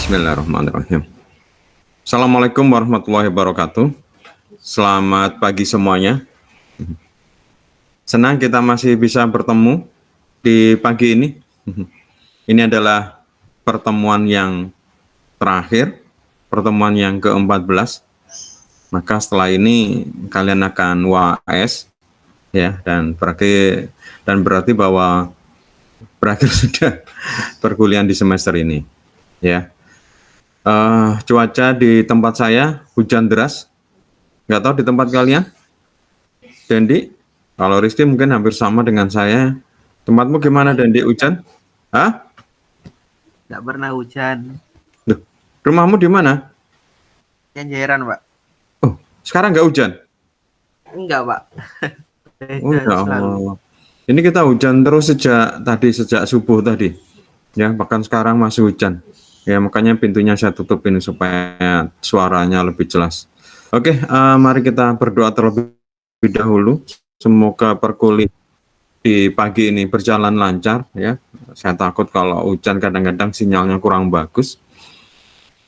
Bismillahirrahmanirrahim. Assalamualaikum warahmatullahi wabarakatuh. Selamat pagi semuanya. Senang kita masih bisa bertemu di pagi ini. Ini adalah pertemuan yang terakhir, pertemuan yang ke-14. Maka setelah ini kalian akan UAS ya, dan berarti bahwa berakhir sudah perkuliahan di semester ini ya. Cuaca di tempat saya hujan deras, nggak tahu di tempat kalian. Dendi, kalau Rizky mungkin hampir sama dengan saya. Tempatmu gimana, Dendi? Hujan? Hah? Nggak pernah hujan. Duh, rumahmu di mana? Kenjeran, Pak. Oh, sekarang nggak hujan? Enggak, Pak. Oh ya Allah. Ini kita hujan terus sejak subuh tadi. Ya, bahkan sekarang masih hujan. Ya, makanya pintunya saya tutupin supaya suaranya lebih jelas. Oke, mari kita berdoa terlebih dahulu. Semoga perkuliahan di pagi ini berjalan lancar ya. Saya takut kalau hujan kadang-kadang sinyalnya kurang bagus.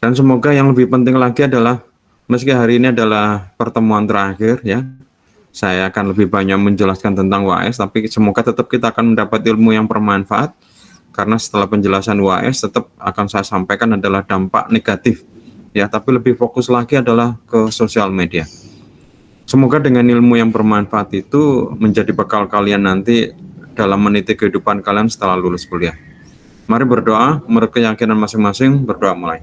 Dan semoga yang lebih penting lagi adalah meski hari ini adalah pertemuan terakhir ya, saya akan lebih banyak menjelaskan tentang UAS, tapi semoga tetap kita akan mendapat ilmu yang bermanfaat. Karena setelah penjelasan UAS tetap akan saya sampaikan adalah dampak negatif ya, tapi lebih fokus lagi adalah ke sosial media. Semoga dengan ilmu yang bermanfaat itu menjadi bekal kalian nanti dalam meniti kehidupan kalian setelah lulus kuliah. Mari berdoa, menurut keyakinan masing-masing, berdoa mulai.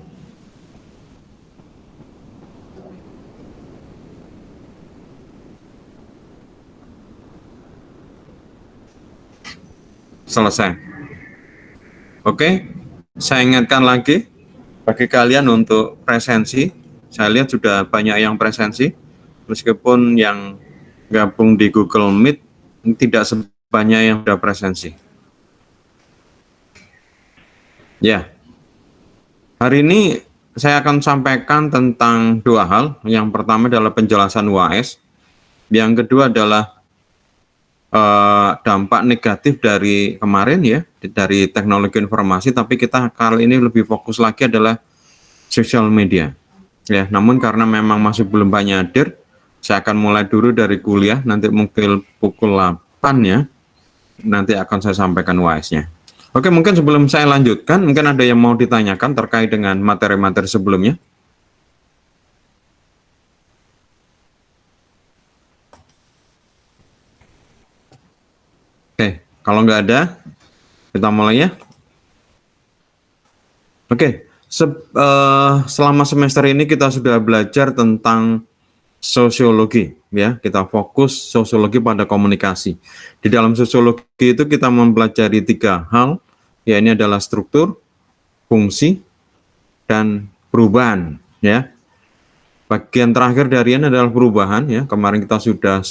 Selesai. Oke, saya ingatkan lagi bagi kalian untuk presensi. Saya lihat sudah banyak yang presensi, meskipun yang gabung di Google Meet tidak sebanyak yang sudah presensi. Ya, hari ini saya akan sampaikan tentang dua hal. Yang pertama adalah penjelasan UAS, yang kedua adalah dampak negatif dari kemarin ya, dari teknologi informasi, tapi kita kali ini lebih fokus lagi adalah sosial media ya. Namun karena memang masih belum banyak hadir, saya akan mulai dulu dari kuliah, nanti mungkin pukul 8 ya, nanti akan saya sampaikan UAS-nya. Oke, mungkin sebelum saya lanjutkan, mungkin ada yang mau ditanyakan terkait dengan materi-materi sebelumnya. Oke, kalau nggak ada, kita mulai ya. Oke, selama semester ini kita sudah belajar tentang sosiologi, ya. Kita fokus sosiologi pada komunikasi. Di dalam sosiologi itu kita mempelajari 3 hal, ya, ini adalah struktur, fungsi, dan perubahan, ya. Bagian terakhir dari ini adalah perubahan, ya. Kemarin kita sudah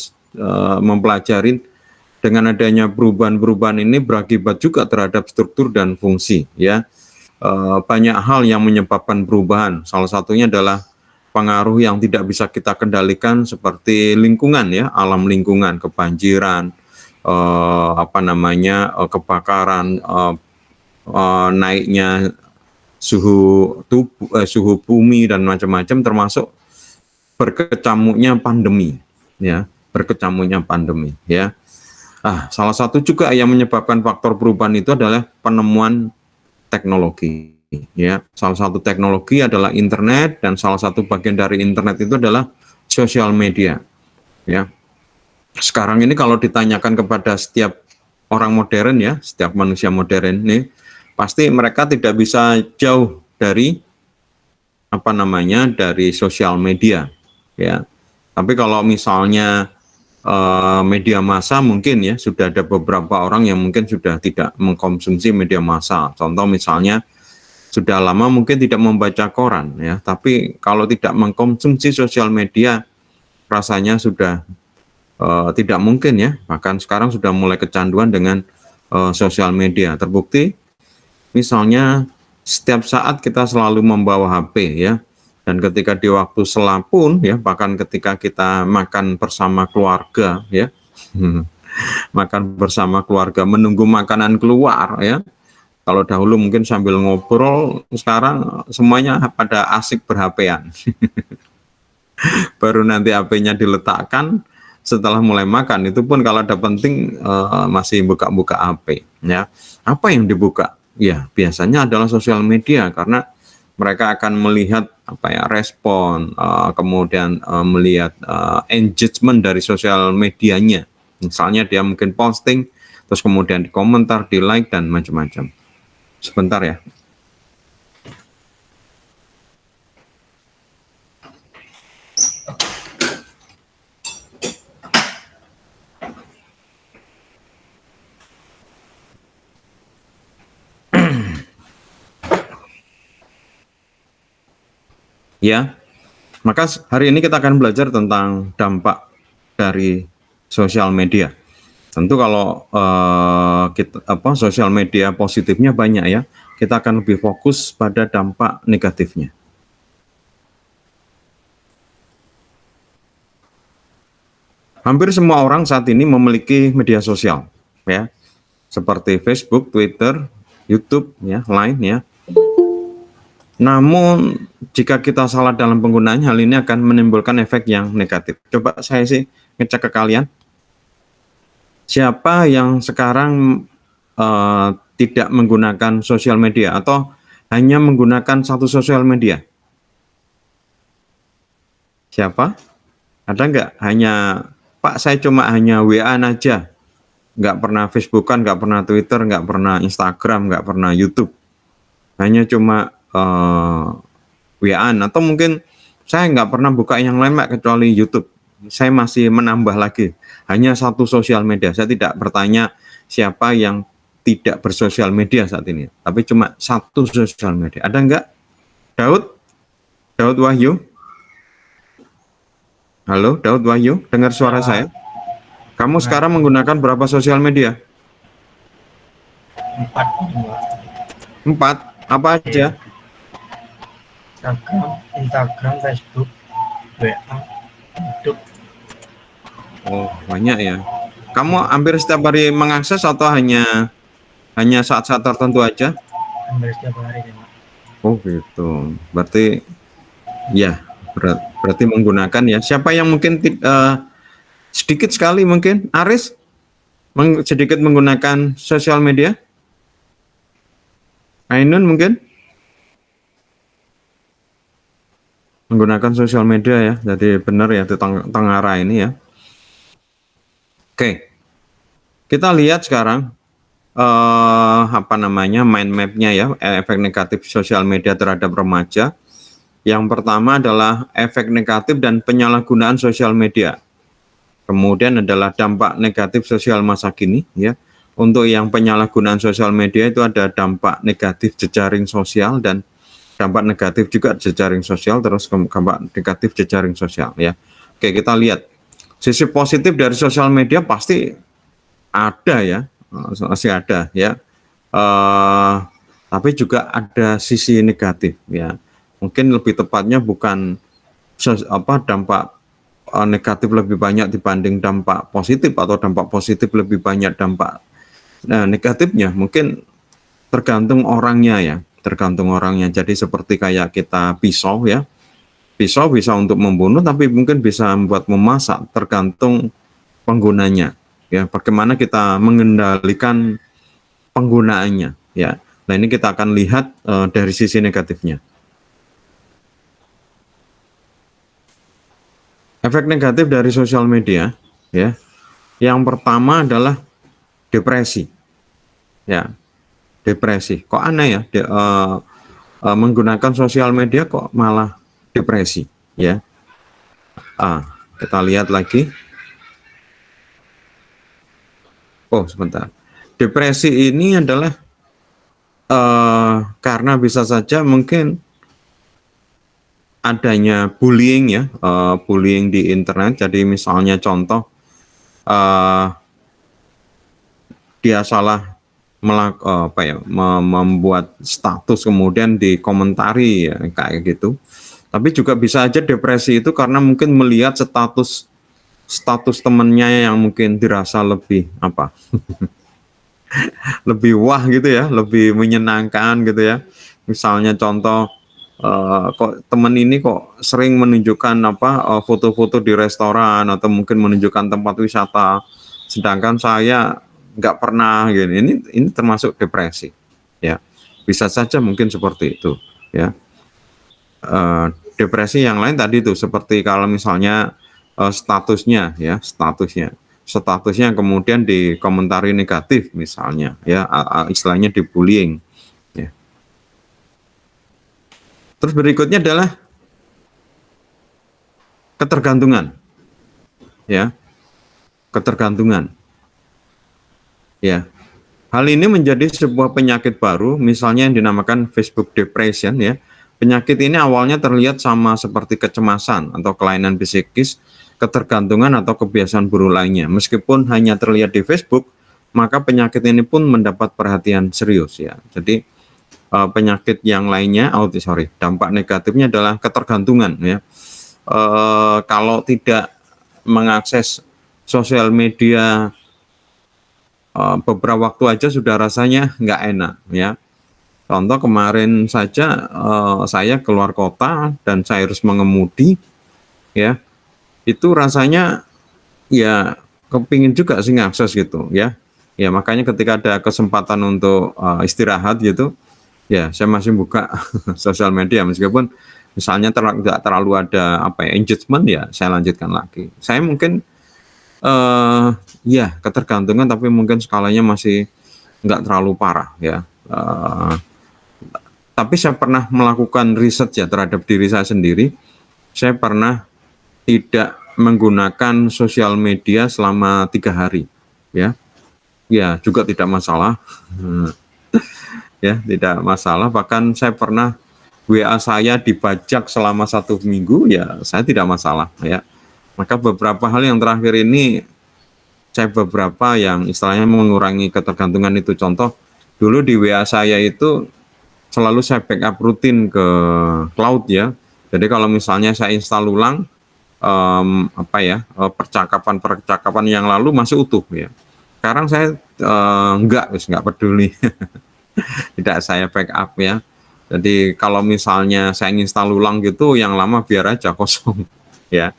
mempelajari dengan adanya perubahan-perubahan ini berakibat juga terhadap struktur dan fungsi ya. Banyak hal yang menyebabkan perubahan, salah satunya adalah pengaruh yang tidak bisa kita kendalikan seperti lingkungan ya, alam lingkungan, kebanjiran, kebakaran, naiknya suhu bumi dan macam-macam, termasuk berkecamuknya pandemi ya, ya. Salah satu juga yang menyebabkan faktor perubahan itu adalah penemuan teknologi. Ya, salah satu teknologi adalah internet, dan salah satu bagian dari internet itu adalah sosial media. Ya, sekarang ini kalau ditanyakan kepada setiap orang modern ya, setiap manusia modern nih, pasti mereka tidak bisa jauh dari dari sosial media. Ya, tapi kalau misalnya media massa mungkin ya, sudah ada beberapa orang yang mungkin sudah tidak mengkonsumsi media massa. Contoh misalnya sudah lama mungkin tidak membaca koran ya, tapi kalau tidak mengkonsumsi sosial media rasanya sudah tidak mungkin ya. Bahkan sekarang sudah mulai kecanduan dengan sosial media. Terbukti misalnya setiap saat kita selalu membawa HP ya. Dan ketika di waktu sela pun ya, bahkan ketika kita makan bersama keluarga ya, makan bersama keluarga menunggu makanan keluar ya, Kalau dahulu mungkin sambil ngobrol, sekarang semuanya pada asik ber-HP-an. Baru nanti HP-nya diletakkan, setelah mulai makan, itu pun kalau ada penting masih buka-buka HP. Ya. Apa yang dibuka? Ya, biasanya adalah sosial media, karena mereka akan melihat respon, kemudian melihat engagement dari sosial medianya. Misalnya dia mungkin posting, terus kemudian di komentar, di like, dan macam-macam. Sebentar ya. Ya, maka hari ini kita akan belajar tentang dampak dari sosial media. Tentu kalau sosial media positifnya banyak ya, kita akan lebih fokus pada dampak negatifnya. Hampir semua orang saat ini memiliki media sosial, ya, seperti Facebook, Twitter, YouTube, ya, Line, ya. Namun jika kita salah dalam penggunaannya, hal ini akan menimbulkan efek yang negatif. Coba saya sih ngecek ke kalian. Siapa yang sekarang tidak menggunakan sosial media atau hanya menggunakan satu sosial media? Siapa? Ada nggak? Pak, saya cuma hanya WA aja. Nggak pernah Facebookan, nggak pernah Twitter, nggak pernah Instagram, nggak pernah YouTube. Hanya cuma WA-an, atau mungkin saya nggak pernah buka yang lain Pak, kecuali YouTube. Saya masih menambah lagi, hanya satu sosial media. Saya tidak bertanya siapa yang tidak bersosial media saat ini, tapi cuma satu sosial media. Ada nggak? Daud Wahyu? Halo, Daud Wahyu, dengar suara saya? Kamu sekarang menggunakan berapa sosial media? 4. Apa aja? Instagram, Facebook, WA, YouTube. Oh, banyak ya. Kamu hampir setiap hari mengakses atau hanya saat-saat tertentu aja? Hampir setiap hari. Oh gitu. Berarti ya, berarti menggunakan ya. Siapa yang mungkin sedikit sekali mungkin? Aris sedikit menggunakan sosial media? Ainun mungkin? Menggunakan sosial media ya, jadi benar ya di tengah arah ini ya. Oke, kita lihat sekarang mind map-nya ya, efek negatif sosial media terhadap remaja. Yang pertama adalah efek negatif dan penyalahgunaan sosial media. Kemudian adalah dampak negatif sosial masa kini ya. Untuk yang penyalahgunaan sosial media itu ada dampak negatif jejaring sosial dan dampak negatif juga jejaring sosial, terus dampak negatif jejaring sosial ya. Oke, kita lihat sisi positif dari sosial media pasti ada ya, masih ada ya. Tapi juga ada sisi negatif ya. Mungkin lebih tepatnya bukan dampak negatif lebih banyak dibanding dampak positif, atau dampak positif lebih banyak dampak negatifnya. Mungkin tergantung orangnya ya. Tergantung orangnya. Jadi seperti kayak kita pisau ya. Pisau bisa untuk membunuh, tapi mungkin bisa membuat memasak, tergantung penggunanya. Ya, bagaimana kita mengendalikan penggunaannya ya. Nah, ini kita akan lihat dari sisi negatifnya. Efek negatif dari sosial media ya. Yang pertama adalah depresi. Ya. Depresi. Kok aneh ya? Menggunakan sosial media kok malah depresi ya. Kita lihat lagi. Oh, sebentar. Depresi ini adalah karena bisa saja mungkin adanya bullying ya, bullying di internet. Jadi misalnya contoh dia salah membuat status kemudian dikomentari ya, kayak gitu. Tapi juga bisa aja depresi itu karena mungkin melihat status temannya yang mungkin dirasa lebih lebih wah gitu ya, lebih menyenangkan gitu ya. Misalnya contoh, kok teman ini kok sering menunjukkan foto-foto di restoran atau mungkin menunjukkan tempat wisata, sedangkan saya nggak pernah gini. Ini termasuk depresi ya. Bisa saja mungkin seperti itu ya. Depresi yang lain tadi itu seperti kalau misalnya statusnya kemudian dikomentari negatif misalnya ya, istilahnya dibullying ya. Terus berikutnya adalah ketergantungan ya, ketergantungan ya. Hal ini menjadi sebuah penyakit baru, misalnya yang dinamakan Facebook depression ya. Penyakit ini awalnya terlihat sama seperti kecemasan atau kelainan psikis, ketergantungan atau kebiasaan buruk lainnya. Meskipun hanya terlihat di Facebook, maka penyakit ini pun mendapat perhatian serius ya. Jadi penyakit yang lainnya, dampak negatifnya adalah ketergantungan ya. Kalau tidak mengakses sosial media beberapa waktu aja sudah rasanya nggak enak ya. Contoh kemarin saja saya keluar kota dan saya harus mengemudi ya, itu rasanya ya kepingin juga sih ngakses gitu ya. Ya makanya ketika ada kesempatan untuk istirahat gitu ya, saya masih buka sosial media meskipun misalnya tidak terlalu ada engagement ya, saya lanjutkan lagi. Saya mungkin ya ketergantungan tapi mungkin skalanya masih nggak terlalu parah ya. Tapi saya pernah melakukan riset ya terhadap diri saya sendiri. Saya pernah tidak menggunakan sosial media selama 3 hari ya. Ya juga tidak masalah. Ya tidak masalah, bahkan saya pernah WA saya dibajak selama 1 minggu ya, saya tidak masalah ya. Maka beberapa hal yang terakhir ini saya beberapa yang istilahnya mengurangi ketergantungan itu. Contoh dulu di WA saya itu selalu saya backup rutin ke cloud ya. Jadi kalau misalnya saya install ulang percakapan yang lalu masih utuh ya. Sekarang saya nggak peduli. Tidak saya backup ya. Jadi kalau misalnya saya install ulang gitu, yang lama biar aja kosong ya.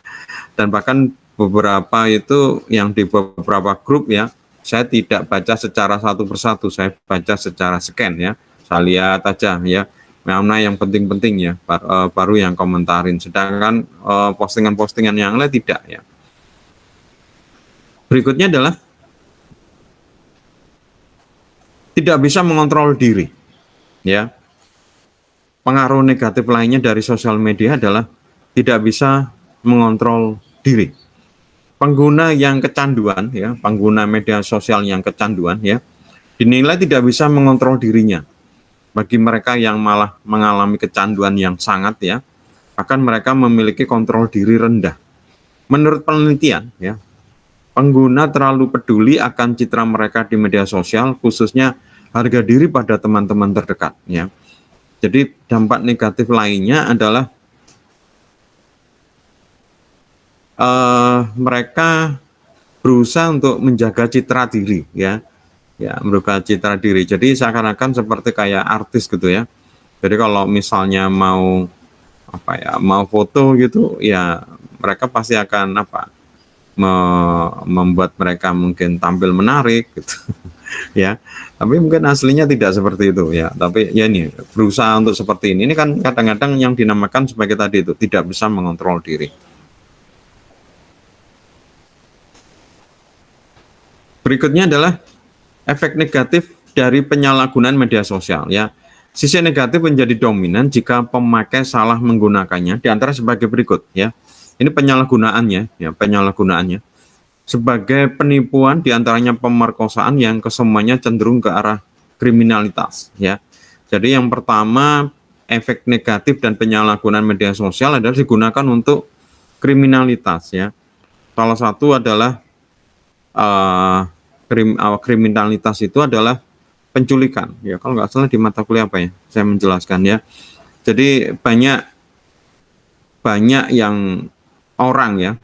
Dan bahkan beberapa itu yang di beberapa grup ya, saya tidak baca secara satu persatu, saya baca secara scan ya. Saya lihat aja ya, mana yang penting-penting ya, baru yang komentarin. Sedangkan postingan-postingan yang lain tidak ya. Berikutnya adalah tidak bisa mengontrol diri ya. Pengaruh negatif lainnya dari sosial media adalah tidak bisa mengontrol diri. Pengguna yang kecanduan ya, pengguna media sosial yang kecanduan ya, dinilai tidak bisa mengontrol dirinya. Bagi mereka yang malah mengalami kecanduan yang sangat ya, akan mereka memiliki kontrol diri rendah. Menurut penelitian ya, pengguna terlalu peduli akan citra mereka di media sosial, khususnya harga diri pada teman-teman terdekat ya. Jadi dampak negatif lainnya adalah mereka berusaha untuk menjaga citra diri ya, menjaga citra diri. Jadi seakan-akan seperti kayak artis gitu ya. Jadi kalau misalnya mau foto gitu ya, mereka pasti akan membuat mereka mungkin tampil menarik gitu ya. Tapi mungkin aslinya tidak seperti itu ya. Tapi ya ini berusaha untuk seperti ini. Ini kan kadang-kadang yang dinamakan sebagai tadi itu tidak bisa mengontrol diri. Berikutnya adalah efek negatif dari penyalahgunaan media sosial ya. Sisi negatif menjadi dominan jika pemakai salah menggunakannya, di antara sebagai berikut ya. Ini penyalahgunaannya ya, penyalahgunaannya. Sebagai penipuan, di antaranya pemerkosaan yang kesemuanya cenderung ke arah kriminalitas ya. Jadi yang pertama, efek negatif dan penyalahgunaan media sosial adalah digunakan untuk kriminalitas ya. Salah satu adalah kriminalitas itu adalah penculikan ya, kalau nggak salah di mata kuliah saya menjelaskan ya. Jadi banyak yang orang ya,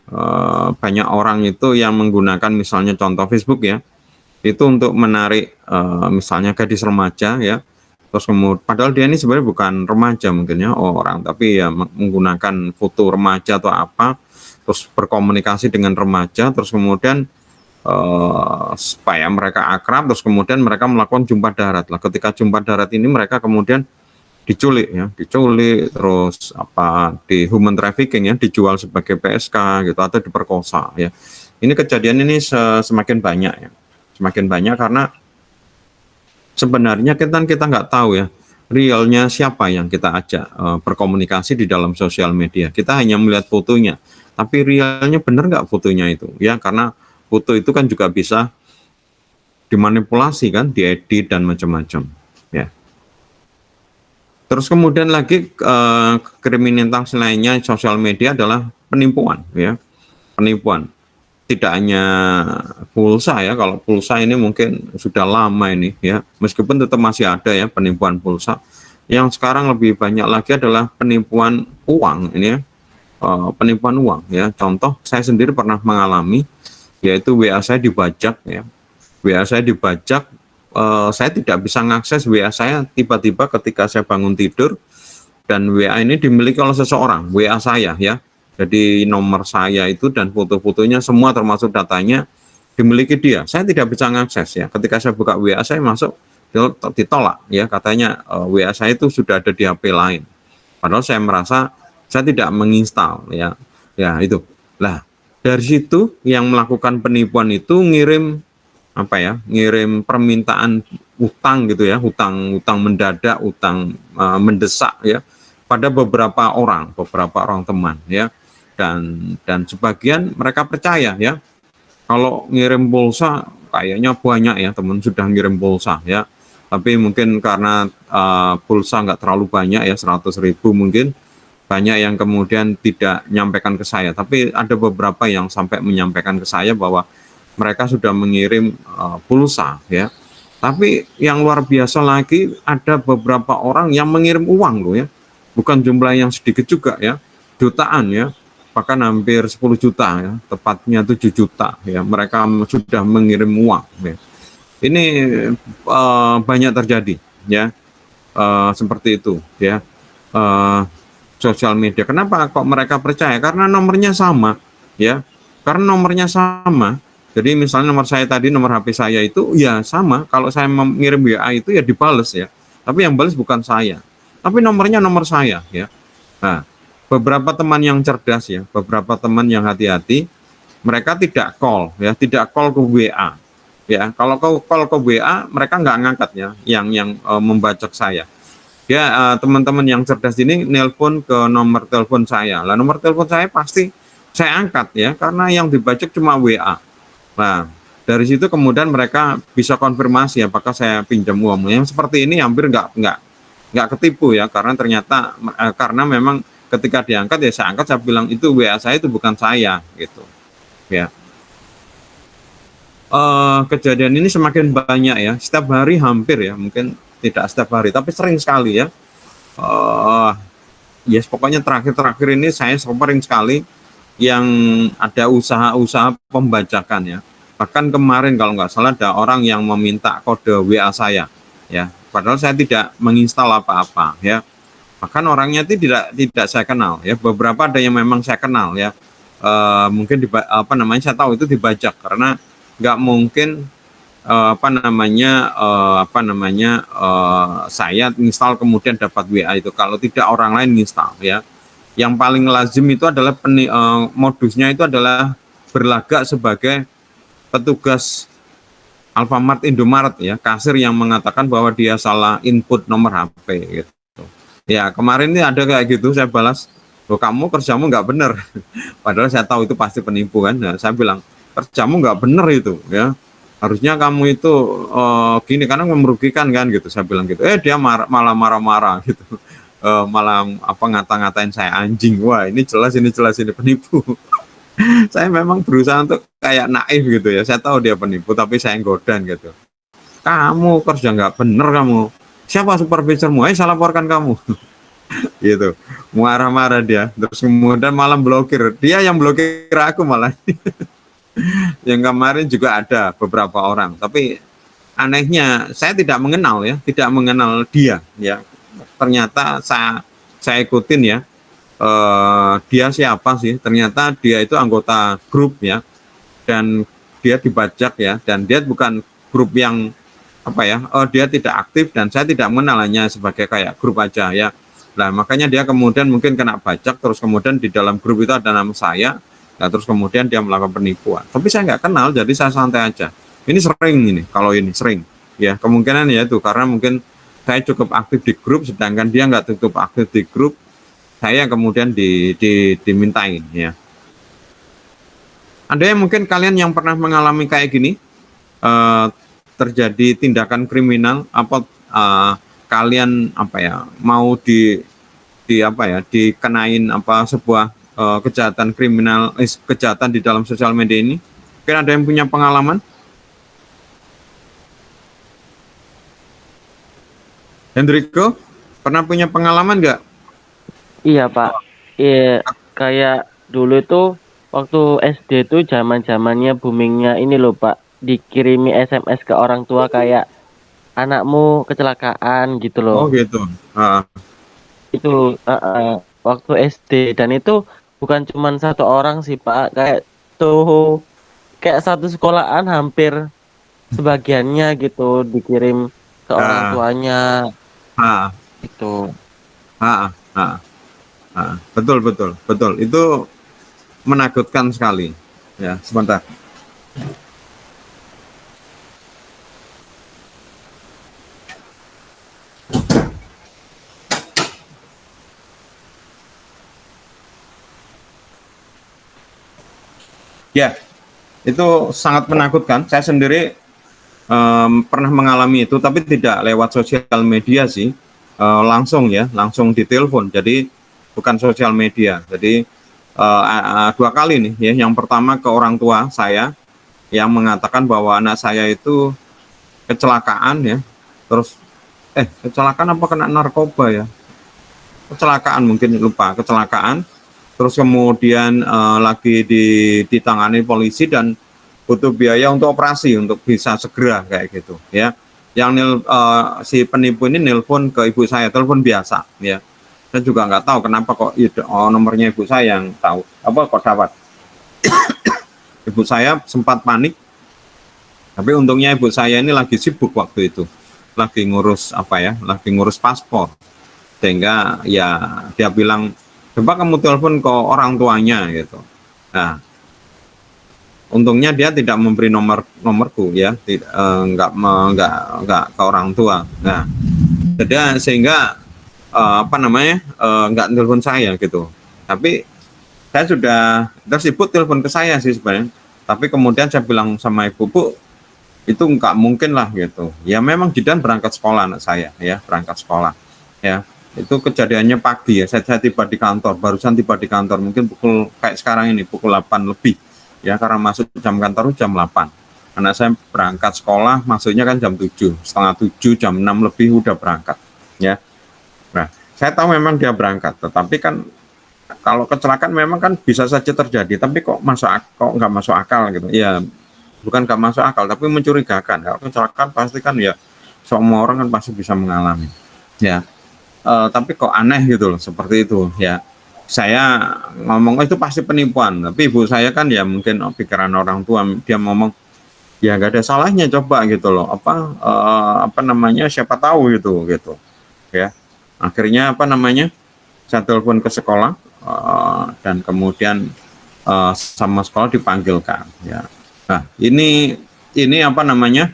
banyak orang itu yang menggunakan misalnya contoh Facebook ya, Itu untuk menarik misalnya gadis remaja ya. Terus kemudian padahal dia ini sebenarnya bukan remaja mungkin ya orang, tapi ya menggunakan foto remaja atau apa, terus berkomunikasi dengan remaja, terus kemudian supaya mereka akrab, terus kemudian mereka melakukan jumpa darat lah. Ketika jumpa darat ini mereka kemudian diculik ya, diculik, terus apa di human trafficking ya, dijual sebagai PSK gitu atau diperkosa ya. Ini kejadian ini semakin banyak ya, semakin banyak karena sebenarnya kita nggak tahu ya realnya siapa yang kita ajak berkomunikasi di dalam sosial media. Kita hanya melihat fotonya, tapi realnya benar nggak fotonya itu ya, karena foto itu kan juga bisa dimanipulasi kan, diedit dan macam-macam ya. Terus kemudian lagi kriminalitas lainnya sosial media adalah penipuan ya, penipuan. Tidak hanya pulsa ya, kalau pulsa ini mungkin sudah lama ini ya, meskipun tetap masih ada ya penipuan pulsa. Yang sekarang lebih banyak lagi adalah penipuan uang ini ya, penipuan uang ya. Contoh saya sendiri pernah mengalami, yaitu WA saya dibajak ya, WA saya dibajak, saya tidak bisa mengakses WA saya tiba-tiba ketika saya bangun tidur, dan WA ini dimiliki oleh seseorang, WA saya ya. Jadi nomor saya itu dan foto-fotonya semua termasuk datanya dimiliki dia. Saya tidak bisa mengakses ya. Ketika saya buka WA saya masuk ditolak ya, katanya WA saya itu sudah ada di HP lain. Padahal saya merasa saya tidak menginstal ya. Ya itu. Lah, dari situ yang melakukan penipuan itu ngirim apa ya? Ngirim permintaan utang gitu ya, utang mendadak, utang mendesak ya pada beberapa orang teman ya. Dan sebagian mereka percaya ya, kalau ngirim pulsa kayaknya banyak ya teman sudah ngirim pulsa ya, tapi mungkin karena pulsa nggak terlalu banyak ya, 100.000 mungkin, banyak yang kemudian tidak menyampaikan ke saya, tapi ada beberapa yang sampai menyampaikan ke saya bahwa mereka sudah mengirim pulsa ya. Tapi yang luar biasa lagi, ada beberapa orang yang mengirim uang loh ya, bukan jumlah yang sedikit juga ya, jutaan ya, bahkan hampir 10 juta ya, tepatnya 7 juta ya, mereka sudah mengirim uang ya. Ini banyak terjadi ya, seperti itu ya, sosial media. Kenapa kok mereka percaya? Karena nomornya sama ya, karena nomornya sama. Jadi misalnya nomor saya tadi, nomor HP saya itu ya sama, kalau saya mengirim WA itu ya dibales ya, tapi yang balas bukan saya, tapi nomornya nomor saya ya. Nah, beberapa teman yang cerdas ya, beberapa teman yang hati-hati, mereka tidak call ya, tidak call ke WA ya. Kalau call ke WA mereka nggak ngangkat ya, yang membacok saya. Ya teman-teman yang cerdas ini nelpon ke nomor telepon saya. Lah nomor telepon saya pasti saya angkat ya, karena yang dibacok cuma WA. Nah, dari situ kemudian mereka bisa konfirmasi apakah saya pinjam uang. Yang seperti ini hampir nggak ketipu ya, karena ternyata karena memang ketika diangkat ya saya angkat, saya bilang itu WA saya, itu bukan saya gitu ya. Kejadian ini semakin banyak ya, setiap hari hampir ya, mungkin tidak setiap hari tapi sering sekali ya. Yes, pokoknya terakhir-terakhir ini saya sering sekali yang ada usaha-usaha pembajakan ya. Bahkan kemarin kalau nggak salah ada orang yang meminta kode WA saya ya, padahal saya tidak menginstal apa-apa ya. Bahkan orangnya itu tidak saya kenal ya. Beberapa ada yang memang saya kenal ya. Mungkin saya tahu itu dibajak, karena nggak mungkin saya install kemudian dapat WA itu kalau tidak orang lain install ya. Yang paling lazim itu adalah modusnya itu adalah berlagak sebagai petugas Alfamart, Indomaret ya, kasir yang mengatakan bahwa dia salah input nomor HP gitu. Ya kemarin ini ada kayak gitu, saya balas, loh kamu kerjamu nggak bener. Padahal saya tahu itu pasti penipu kan. Nah, saya bilang kerjamu nggak bener itu ya, harusnya kamu itu gini, karena merugikan kan gitu, saya bilang gitu. Dia malah marah-marah gitu, malah ngata-ngatain saya anjing. Wah ini jelas ini penipu. Saya memang berusaha untuk kayak naif gitu ya, saya tahu dia penipu tapi saya godan gitu. Kamu kerja nggak bener kamu, siapa supervisormu? Saya laporkan kamu. Gitu, marah-marah dia. Terus kemudian malam blokir, dia yang blokir aku malah. Yang kemarin juga ada beberapa orang, tapi anehnya saya tidak mengenal ya, tidak mengenal dia ya. Ternyata saya ikutin ya, dia siapa sih? Ternyata dia itu anggota grup ya, dan dia dibajak ya, dan dia bukan grup yang apa ya, dia tidak aktif dan saya tidak mengenal, hanya sebagai kayak grup aja ya. Nah makanya dia kemudian mungkin kena bajak, terus kemudian di dalam grup itu ada nama saya, nah terus kemudian dia melakukan penipuan. Tapi saya nggak kenal, jadi saya santai aja. Ini sering ini, kalau ini sering ya, kemungkinan ya itu karena mungkin saya cukup aktif di grup, sedangkan dia nggak cukup aktif di grup, saya kemudian dimintain ya. Ada yang mungkin kalian yang pernah mengalami kayak gini, terjadi tindakan kriminal, apa kalian apa ya, mau di apa ya, dikenain apa sebuah kejahatan kriminal, kejahatan di dalam sosial media ini? Mungkin ada yang punya pengalaman? Hendriko, pernah punya pengalaman nggak? Iya Pak, iya kayak dulu itu waktu SD tuh zaman-zamannya boomingnya ini loh Pak, dikirimi SMS ke orang tua kayak anakmu kecelakaan gitu loh. Oh gitu. Itu waktu SD, dan itu bukan cuman satu orang sih Pak, kayak satu sekolahan hampir sebagiannya gitu dikirim ke orang Ah, tuanya ah, gitu. ah, ah, ah. Betul, betul, betul. Itu menakutkan sekali. Ya, sebentar. Ya, itu sangat menakutkan. Saya sendiri pernah mengalami itu, tapi tidak lewat sosial media sih, langsung ya, langsung ditelepon. Jadi bukan sosial media. Jadi dua kali nih ya. Yang pertama ke orang tua saya yang mengatakan bahwa anak saya itu kecelakaan ya. Terus kecelakaan apa kena narkoba ya? Kecelakaan mungkin, lupa, kecelakaan. Terus kemudian lagi ditangani polisi dan butuh biaya untuk operasi untuk bisa segera kayak gitu ya. Yang si penipu ini nelpon ke ibu saya, telepon biasa ya. Saya juga nggak tahu kenapa kok nomornya ibu saya yang tahu, apa kok dapat. Ibu saya sempat panik, tapi untungnya ibu saya ini lagi sibuk waktu itu, lagi ngurus apa ya, lagi ngurus paspor, sehingga ya dia bilang coba kamu telepon ke orang tuanya gitu. Nah untungnya dia tidak memberi nomorku ya, nggak ke orang tua. Nah jadi sehingga apa namanya, nggak telepon saya gitu. Tapi saya sudah tersibuk telepon ke saya sih sebenarnya. Tapi kemudian saya bilang sama ibu, Bu, itu nggak mungkin lah gitu. Ya memang Jidan berangkat sekolah anak saya ya, berangkat sekolah ya. Itu kejadiannya pagi ya, saya tiba di kantor, barusan tiba di kantor, mungkin pukul kayak sekarang ini pukul 8 lebih ya, karena masuk jam kantor jam 8. Anak saya berangkat sekolah masuknya kan jam 7, setengah 7, jam 6 lebih udah berangkat ya. Nah saya tahu memang dia berangkat, tetapi kan kalau kecelakaan memang kan bisa saja terjadi, tapi kok nggak masuk akal gitu ya. Bukan nggak masuk akal, tapi mencurigakan. Kalau kecelakaan pasti kan ya semua orang kan pasti bisa mengalami ya. Tapi kok aneh gitu loh, seperti itu ya. Saya ngomong itu pasti penipuan, tapi ibu saya kan ya mungkin pikiran orang tua, dia ngomong ya nggak ada salahnya coba gitu loh, apa namanya, siapa tahu gitu ya. Akhirnya apa namanya, saya telepon ke sekolah, dan kemudian sama sekolah dipanggilkan ya. Nah ini apa namanya,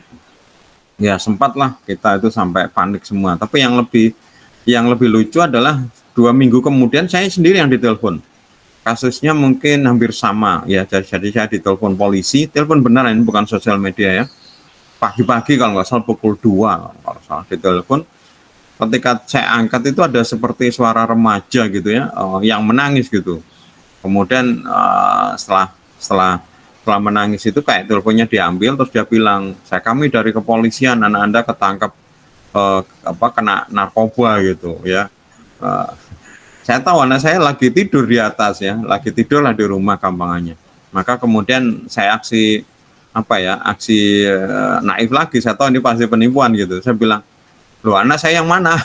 ya sempatlah kita itu sampai panik semua. Tapi yang lebih lucu adalah 2 minggu kemudian saya sendiri yang ditelepon. Kasusnya mungkin hampir sama ya. Jadi saya ditelepon polisi, telepon beneran, ini bukan sosial media ya. Pagi-pagi kalau nggak salah pukul 2 kalau salah ditelepon. Ketika saya angkat itu ada seperti suara remaja gitu ya, yang menangis gitu. Kemudian setelah menangis itu kayak teleponnya diambil, terus dia bilang, kami dari kepolisian, anak Anda ketangkap kena narkoba gitu ya. Saya tahu anak saya lagi tidur di atas ya, lagi tidur lah di rumah gampangannya. Maka kemudian saya aksi naif lagi, saya tahu ini pasti penipuan gitu. Saya bilang, loh anak saya yang mana?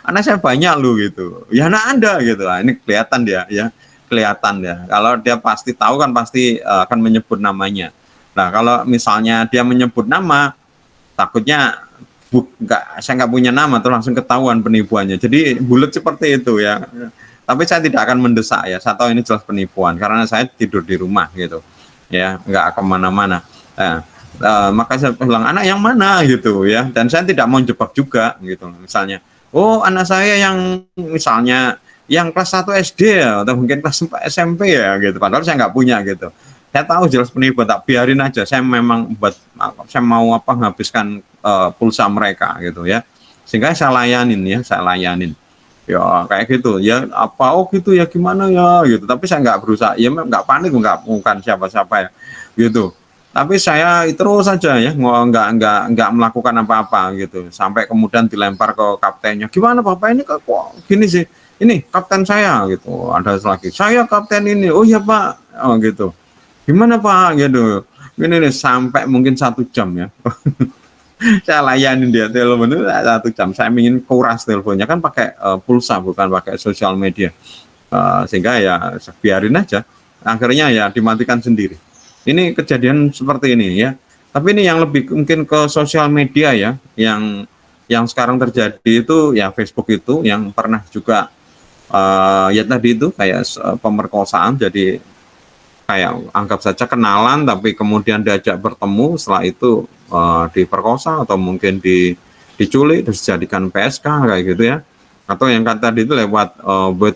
Anak saya banyak lu gitu. Ya anak Anda gitu. Nah, ini kelihatan dia ya, kelihatan ya. Kalau dia pasti tahu kan pasti akan menyebut namanya. Nah kalau misalnya dia menyebut nama, takutnya saya nggak punya nama tuh langsung ketahuan penipuannya. Jadi bulat seperti itu ya. Tapi saya tidak akan mendesak ya. Saya tahu ini jelas penipuan karena saya tidur di rumah gitu, ya nggak kemana-mana. Nah, maka saya bilang anak yang mana gitu ya. Dan saya tidak mau jebak juga gitu. Misalnya, oh anak saya yang misalnya yang kelas 1 SD ya, atau mungkin kelas 4 SMP ya gitu. Padahal saya nggak punya gitu. Saya tahu jelas penipuan, tak biarin aja. Saya memang saya mau menghabiskan pulsa mereka gitu ya. Sehingga saya layanin ya, ya kayak gitu ya, apa oh gitu ya gimana ya gitu. Tapi saya nggak berusaha ya, nggak panik, bukan siapa-siapa ya gitu. Tapi saya terus saja ya nggak melakukan apa-apa gitu, sampai kemudian dilempar ke kaptennya, gimana bapak ini kok gini sih, ini kapten saya gitu. Ada lagi, saya kapten ini, oh ya pak, oh gitu, gimana pak gitu. Ini nih sampai mungkin 1 jam ya. Saya layanin dia telepon itu 1 jam. Saya ingin kuras teleponnya kan pakai pulsa, bukan pakai sosial media. Sehingga ya biarin aja. Akhirnya ya dimatikan sendiri. Ini kejadian seperti ini ya. Tapi ini yang lebih mungkin ke sosial media ya, yang sekarang terjadi itu ya, Facebook itu yang pernah juga ya tadi itu kayak pemerkosaan. Jadi kayak anggap saja kenalan, tapi kemudian diajak bertemu, setelah itu diperkosa atau mungkin diculik, terus dijadikan PSK kayak gitu ya. Atau yang kata tadi itu lewat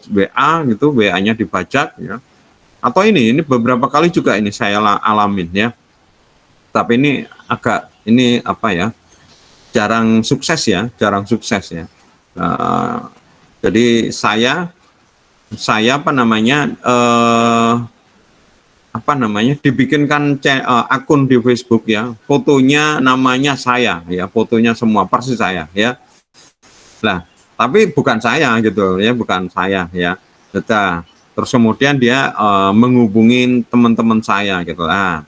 WA gitu, WA-nya dibajak ya. Atau ini beberapa kali juga ini saya alamin ya. Tapi ini jarang sukses ya. Jadi saya dibikinkan akun di Facebook ya, fotonya namanya saya ya, fotonya semua persis saya ya. Lah, tapi bukan saya gitu ya, bukan saya ya. Terus kemudian dia menghubungin teman-teman saya gitu lah.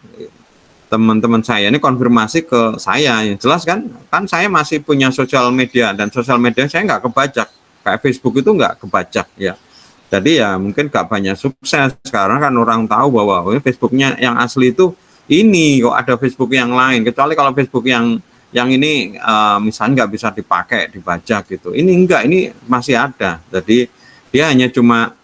Teman-teman saya ini konfirmasi ke saya, yang jelas kan saya masih punya sosial media, dan sosial media saya nggak kebajak, kayak Facebook itu nggak kebajak ya. Jadi ya mungkin gak banyak sukses. Sekarang kan orang tahu bahwa Facebooknya yang asli itu ini, kok ada Facebook yang lain. Kecuali kalau Facebook yang ini misalnya nggak bisa dipakai, dibajak gitu. Ini enggak, ini masih ada. Jadi dia hanya cuma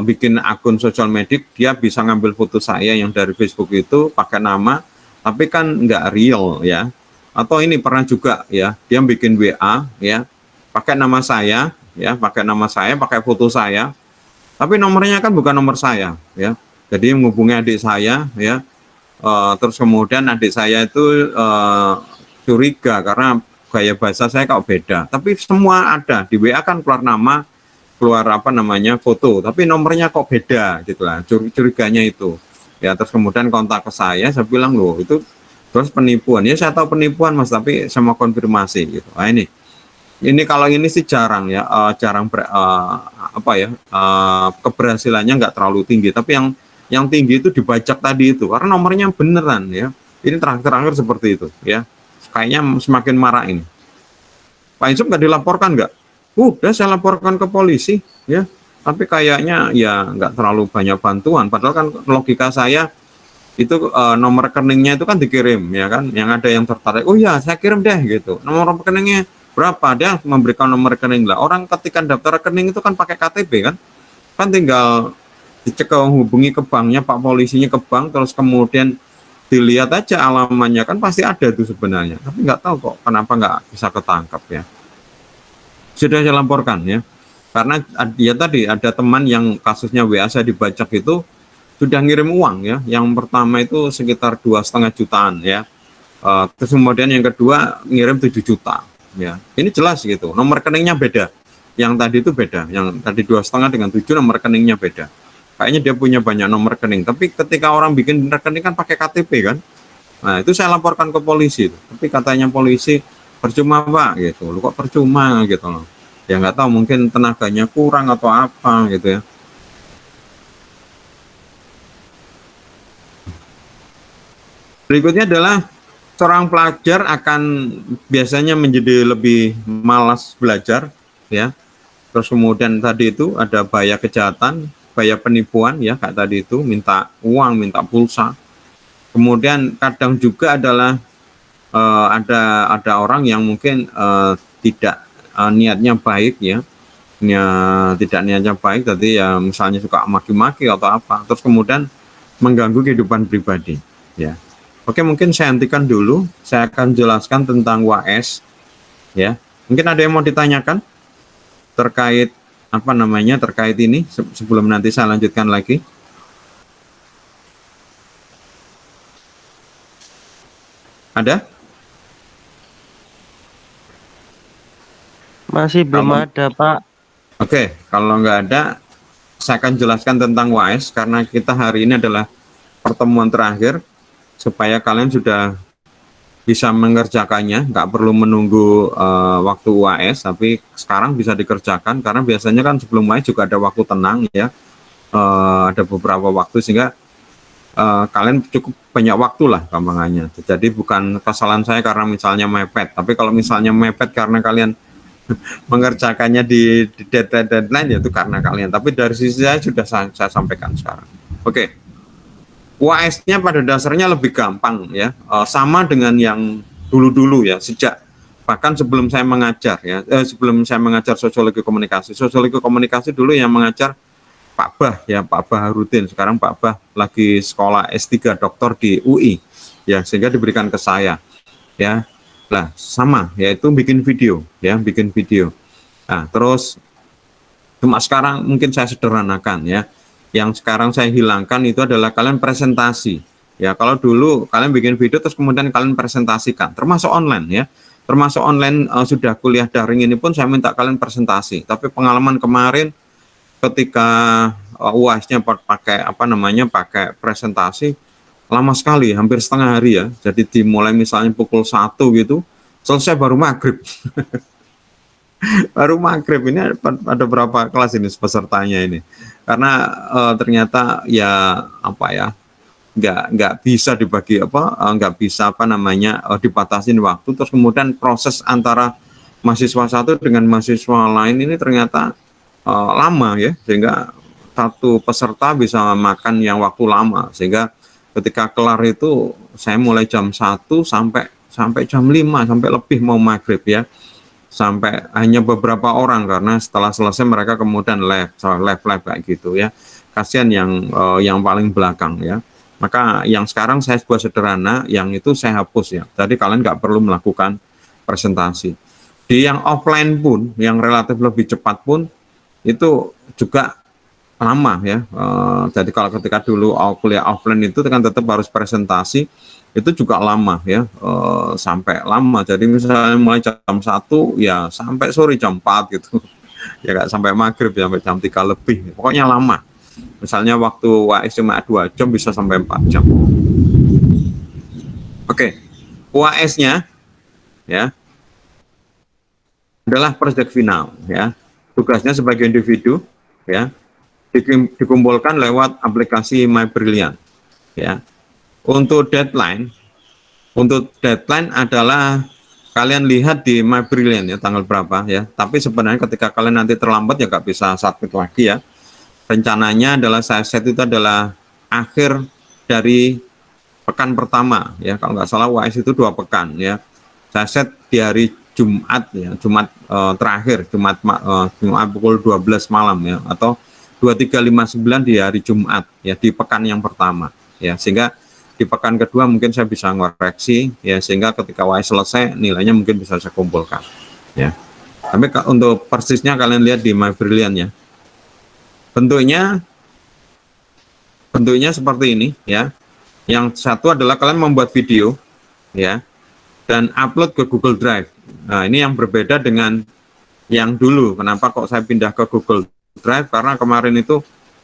bikin akun sosial media, dia bisa ngambil foto saya yang dari Facebook itu pakai nama, tapi kan nggak real ya. Atau ini pernah juga ya, dia bikin WA ya, pakai nama saya ya, pakai foto saya, tapi nomornya kan bukan nomor saya ya. Jadi menghubungi adik saya ya, terus kemudian adik saya itu curiga karena gaya bahasa saya kok beda, tapi semua ada di WA kan, keluar nama, keluar foto, tapi nomornya kok beda gitu lah, curiganya itu ya. Terus kemudian kontak ke saya bilang, loh itu terus penipuan ya. Saya tahu penipuan mas, tapi saya mau konfirmasi gitu. Nah ini kalau ini sih jarang ya, keberhasilannya nggak terlalu tinggi. Tapi yang tinggi itu dibajak tadi itu, karena nomornya beneran ya. Ini terakhir seperti itu ya. Kayaknya semakin marah ini. Pak Yusuf nggak dilaporkan nggak? Udah saya laporkan ke polisi ya. Tapi kayaknya ya nggak terlalu banyak bantuan. Padahal kan logika saya itu nomor rekeningnya itu kan dikirim ya kan. Yang ada yang tertarik, oh ya saya kirim deh gitu. Nomor rekeningnya berapa, dia memberikan nomor rekening lah. Orang ketika daftar rekening itu kan pakai KTP kan tinggal dicek, hubungi ke banknya, pak polisinya ke bank, terus kemudian dilihat aja alamannya, kan pasti ada itu sebenarnya. Tapi nggak tahu kok kenapa nggak bisa ketangkap ya. Sudah saya laporkan ya, karena ya tadi ada teman yang kasusnya WA saya dibajak itu sudah ngirim uang ya. Yang pertama itu sekitar 2,5 jutaan ya, terus kemudian yang kedua ngirim 7 juta. Ya, ini jelas gitu. Nomor rekeningnya beda. Yang tadi itu beda. Yang tadi 2,5 dengan 7 nomor rekeningnya beda. Kayaknya dia punya banyak nomor rekening. Tapi ketika orang bikin rekening kan pakai KTP kan. Nah itu saya laporkan ke polisi. Tapi katanya polisi percuma pak gitu. Lu kok percuma gitu loh. Ya nggak tahu, mungkin tenaganya kurang atau apa gitu ya. Berikutnya adalah seorang pelajar akan biasanya menjadi lebih malas belajar, ya. Terus kemudian tadi itu ada bahaya kejahatan, bahaya penipuan, ya, kayak tadi itu minta uang, minta pulsa. Kemudian kadang juga adalah ada orang yang mungkin tidak niatnya baik, ya, tidak niatnya baik, tadi ya misalnya suka maki-maki atau apa, terus kemudian mengganggu kehidupan pribadi, ya. Oke, mungkin saya hentikan dulu. Saya akan jelaskan tentang WAS, ya. Mungkin ada yang mau ditanyakan terkait apa namanya terkait ini sebelum nanti saya lanjutkan lagi. Ada? Masih belum ada, Pak. Oke, kalau nggak ada, saya akan jelaskan tentang WAS karena kita hari ini adalah pertemuan terakhir supaya kalian sudah bisa mengerjakannya, nggak perlu menunggu waktu UAS, tapi sekarang bisa dikerjakan karena biasanya kan sebelum UAS juga ada waktu tenang, ya, ada beberapa waktu sehingga kalian cukup banyak waktu lah gampangannya. Jadi bukan kesalahan saya karena misalnya mepet, tapi kalau misalnya mepet karena kalian mengerjakannya di deadline ya itu karena kalian. Tapi dari sisi saya sudah saya sampaikan sekarang. Oke. UAS-nya pada dasarnya lebih gampang, ya, sama dengan yang dulu-dulu, ya, sejak bahkan sebelum saya mengajar, ya, sebelum saya mengajar sosiologi komunikasi dulu yang mengajar Pak Bah, ya, Pak Bah Harudin. Sekarang Pak Bah lagi sekolah S3 doktor di UI, ya, sehingga diberikan ke saya, ya. Lah sama, yaitu bikin video, ya, bikin video. Nah, terus cuma sekarang mungkin saya sederhanakan, ya. Yang sekarang saya hilangkan itu adalah kalian presentasi, ya. Kalau dulu kalian bikin video terus kemudian kalian presentasikan, termasuk online, ya, termasuk online. Sudah kuliah daring ini pun saya minta kalian presentasi. Tapi pengalaman kemarin ketika UAS-nya pakai apa namanya pakai presentasi lama sekali, hampir setengah hari, ya. Jadi dimulai misalnya pukul 1 gitu, selesai baru maghrib. Baru maghrib. Ini ada berapa kelas ini pesertanya ini, karena ternyata ya apa ya nggak bisa dibagi apa nggak bisa apa namanya dibatasin waktu, terus kemudian proses antara mahasiswa satu dengan mahasiswa lain ini ternyata lama, ya, sehingga satu peserta bisa makan yang waktu lama, sehingga ketika kelar itu saya mulai jam 1 sampai jam 5 sampai lebih mau maghrib, ya, sampai hanya beberapa orang karena setelah selesai mereka kemudian live kayak gitu, ya. Kasihan yang paling belakang, ya. Maka yang sekarang saya buat sederhana, yang itu saya hapus, ya. Jadi kalian nggak perlu melakukan presentasi. Di yang offline pun, yang relatif lebih cepat pun itu juga lama, ya. Jadi kalau ketika dulu kuliah offline itu kan tetap harus presentasi, itu juga lama, ya, sampai lama. Jadi misalnya mulai jam 1 ya sampai sore jam 4 gitu. Ya nggak sampai maghrib, sampai jam 3 lebih. Pokoknya lama. Misalnya waktu UAS cuma 2 jam bisa sampai 4 jam. Oke. UAS-nya, ya, adalah proyek final, ya. Tugasnya sebagai individu, ya, dikumpulkan lewat aplikasi My Brilliant, ya. Untuk deadline adalah kalian lihat di My Brilliant, ya, tanggal berapa, ya. Tapi sebenarnya ketika kalian nanti terlambat ya nggak bisa submit lagi, ya. Rencananya adalah saya set itu adalah akhir dari pekan pertama, ya. Kalau nggak salah UAS itu 2 pekan, ya. Saya set di hari Jumat, ya, Jumat terakhir, Jumat pukul 12 malam, ya, atau 23.59 di hari Jumat, ya, di pekan yang pertama, ya, sehingga di pekan kedua mungkin saya bisa ngoreksi, ya, sehingga ketika UAS selesai nilainya mungkin bisa saya kumpulkan, ya. Tapi untuk persisnya kalian lihat di My Brilliant, ya. Bentuknya seperti ini, ya. Yang satu adalah kalian membuat video, ya, dan upload ke Google Drive. Nah, ini yang berbeda dengan yang dulu. Kenapa kok saya pindah ke Google Drive? Karena kemarin itu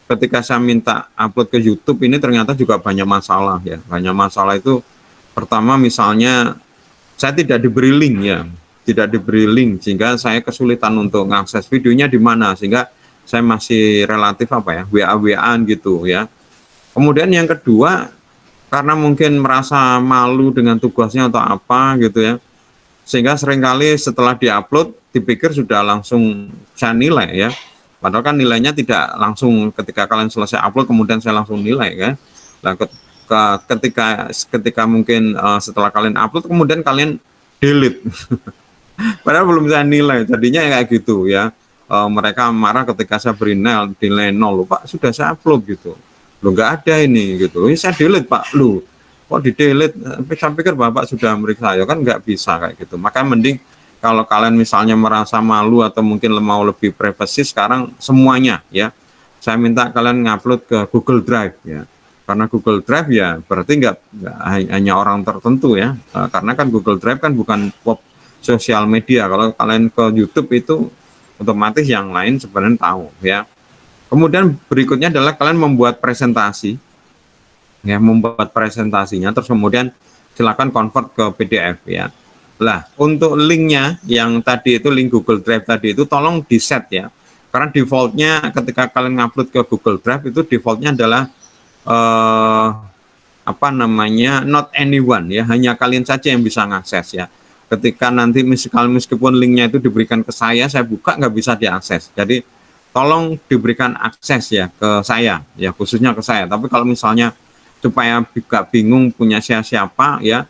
ketika saya minta upload ke YouTube ini ternyata juga banyak masalah, ya. Banyak masalah itu pertama misalnya saya tidak diberi link, ya. Tidak diberi link sehingga saya kesulitan untuk mengakses videonya di mana, sehingga saya masih relatif apa ya WA-WAan gitu, ya. Kemudian yang kedua karena mungkin merasa malu dengan tugasnya atau apa gitu ya, sehingga seringkali setelah diupload dipikir sudah langsung saya nilai ya, padahal kan nilainya tidak langsung ketika kalian selesai upload kemudian saya langsung nilai kan. Nah, ketika mungkin setelah kalian upload kemudian kalian delete padahal belum saya nilai, jadinya kayak gitu ya. Mereka marah ketika saya beri nilai 0, Pak sudah saya upload gitu, lo nggak ada ini gitu, ini saya delete Pak, lu kok di delete, saya pikir Bapak sudah meriksa, ya kan nggak bisa kayak gitu. Maka mending kalau kalian misalnya merasa malu atau mungkin mau lebih privacy, sekarang semuanya ya saya minta kalian ngupload ke Google Drive ya, karena Google Drive ya berarti nggak hanya orang tertentu ya, karena kan Google Drive kan bukan sosial media. Kalau kalian ke YouTube itu otomatis yang lain sebenarnya tahu ya. Kemudian berikutnya adalah kalian membuat presentasi ya, membuat presentasinya, terus kemudian silakan convert ke PDF ya. Lah untuk linknya yang tadi itu, link Google Drive tadi itu tolong di set ya, karena defaultnya ketika kalian ngupload ke Google Drive itu defaultnya adalah not anyone ya, hanya kalian saja yang bisa mengakses ya. Ketika nanti meskipun linknya itu diberikan ke saya buka nggak bisa diakses. Jadi tolong diberikan akses ya ke saya ya, khususnya ke saya. Tapi kalau misalnya supaya gak bingung punya siapa ya,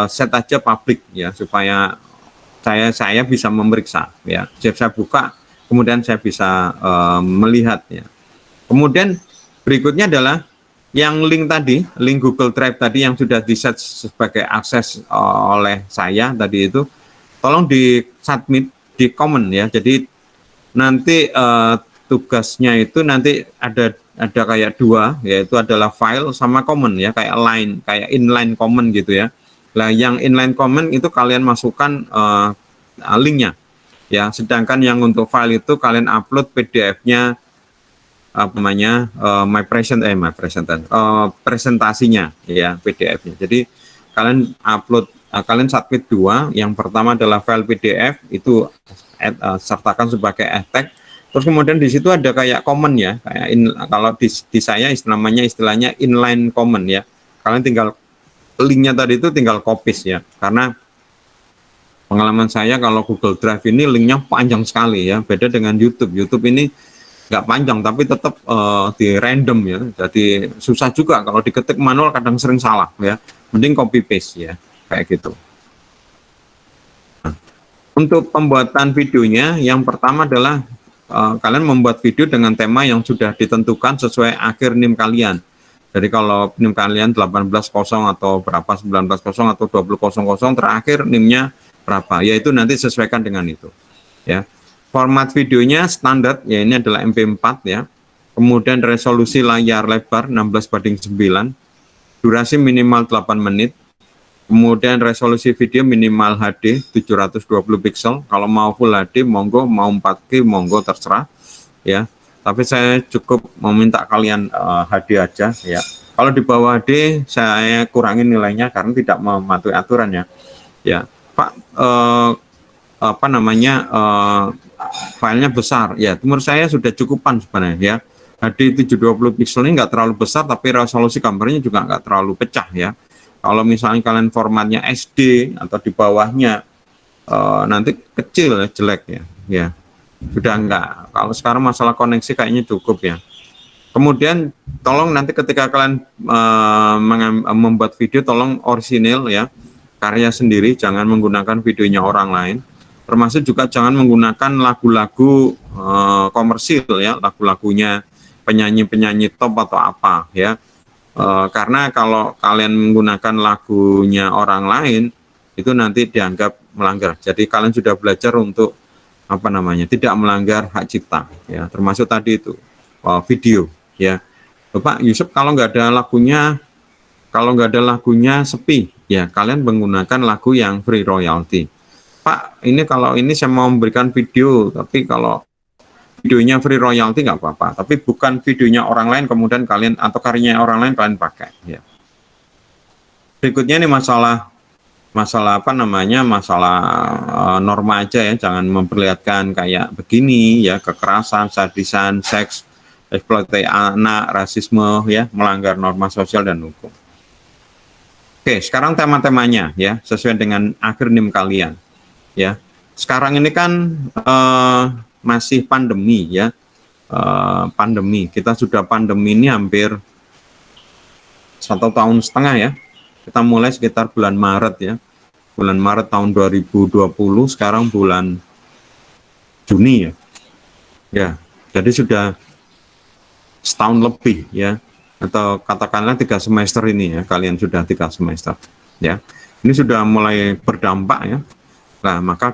set aja publik ya, supaya saya bisa memeriksa ya. Saya buka kemudian saya bisa melihat ya. Kemudian berikutnya adalah yang link tadi, link Google Drive tadi yang sudah di-set sebagai akses oleh saya tadi itu, tolong di submit di comment ya. Jadi nanti tugasnya itu nanti ada kayak dua, yaitu adalah file sama comment ya, kayak inline comment gitu ya. Nah yang inline comment itu kalian masukkan linknya ya, sedangkan yang untuk file itu kalian upload PDF-nya presentasinya ya, PDF-nya. Jadi kalian upload, kalian submit dua. Yang pertama adalah file PDF itu sertakan sebagai tag. Terus kemudian di situ ada kayak comment ya, kalau di saya istilahnya inline comment ya. Kalian tinggal linknya tadi itu tinggal copy ya, karena pengalaman saya kalau Google Drive ini linknya panjang sekali ya, beda dengan YouTube. YouTube ini nggak panjang tapi tetap di random ya, jadi susah juga kalau diketik manual, kadang sering salah ya, mending copy paste ya kayak gitu. Nah, untuk pembuatan videonya yang pertama adalah kalian membuat video dengan tema yang sudah ditentukan sesuai akhir NIM kalian. Jadi kalau NIM kalian 18.0 atau berapa, 19.0 atau 20.0 terakhir NIM-nya berapa, yaitu nanti sesuaikan dengan itu ya. Format videonya standar ya, ini adalah MP4 ya. Kemudian resolusi layar lebar 16:9, durasi minimal 8 menit. Kemudian resolusi video minimal HD 720 pixel. Kalau mau Full HD monggo, mau 4K monggo, terserah ya. Tapi saya cukup meminta kalian HD aja ya. Kalau di bawah HD saya kurangin nilainya karena tidak mematuhi aturan ya. Ya, Pak filenya besar ya, menurut saya sudah cukupan sebenarnya ya. HD 720 pixel ini nggak terlalu besar, tapi resolusi gambarnya juga nggak terlalu pecah ya. Kalau misalnya kalian formatnya SD atau di bawahnya nanti kecil ya, jelek ya sudah enggak. Kalau sekarang masalah koneksi kayaknya cukup ya. Kemudian tolong nanti ketika kalian membuat video, tolong orisinil ya, karya sendiri, jangan menggunakan videonya orang lain. Termasuk juga jangan menggunakan lagu-lagu komersil ya, lagu-lagunya penyanyi-penyanyi top atau apa ya. Karena kalau kalian menggunakan lagunya orang lain itu nanti dianggap melanggar. Jadi kalian sudah belajar untuk tidak melanggar hak cipta ya, termasuk tadi itu video ya. Bapak Yusuf, kalau nggak ada lagunya sepi ya, kalian menggunakan lagu yang free royalty. Pak, ini kalau ini saya mau memberikan video, tapi kalau videonya free royalty nggak apa-apa, tapi bukan videonya orang lain kemudian kalian atau karyanya orang lain kalian pakai ya. Berikutnya ini masalah norma aja ya, jangan memperlihatkan kayak begini ya, kekerasan, sadisan, seks eksploitasi anak, rasisme, ya, melanggar norma sosial dan hukum. Oke, sekarang tema-temanya ya, sesuai dengan akhir NIM kalian ya. Sekarang ini kan masih pandemi ya. Pandemi, kita sudah pandemi ini hampir 1,5 tahun ya. Kita mulai sekitar bulan Maret ya. Bulan Maret tahun 2020, sekarang bulan Juni ya. Ya, jadi sudah setahun lebih ya, atau katakanlah 3 semester ini ya, kalian sudah 3 semester ya. Ini sudah mulai berdampak ya. Nah, maka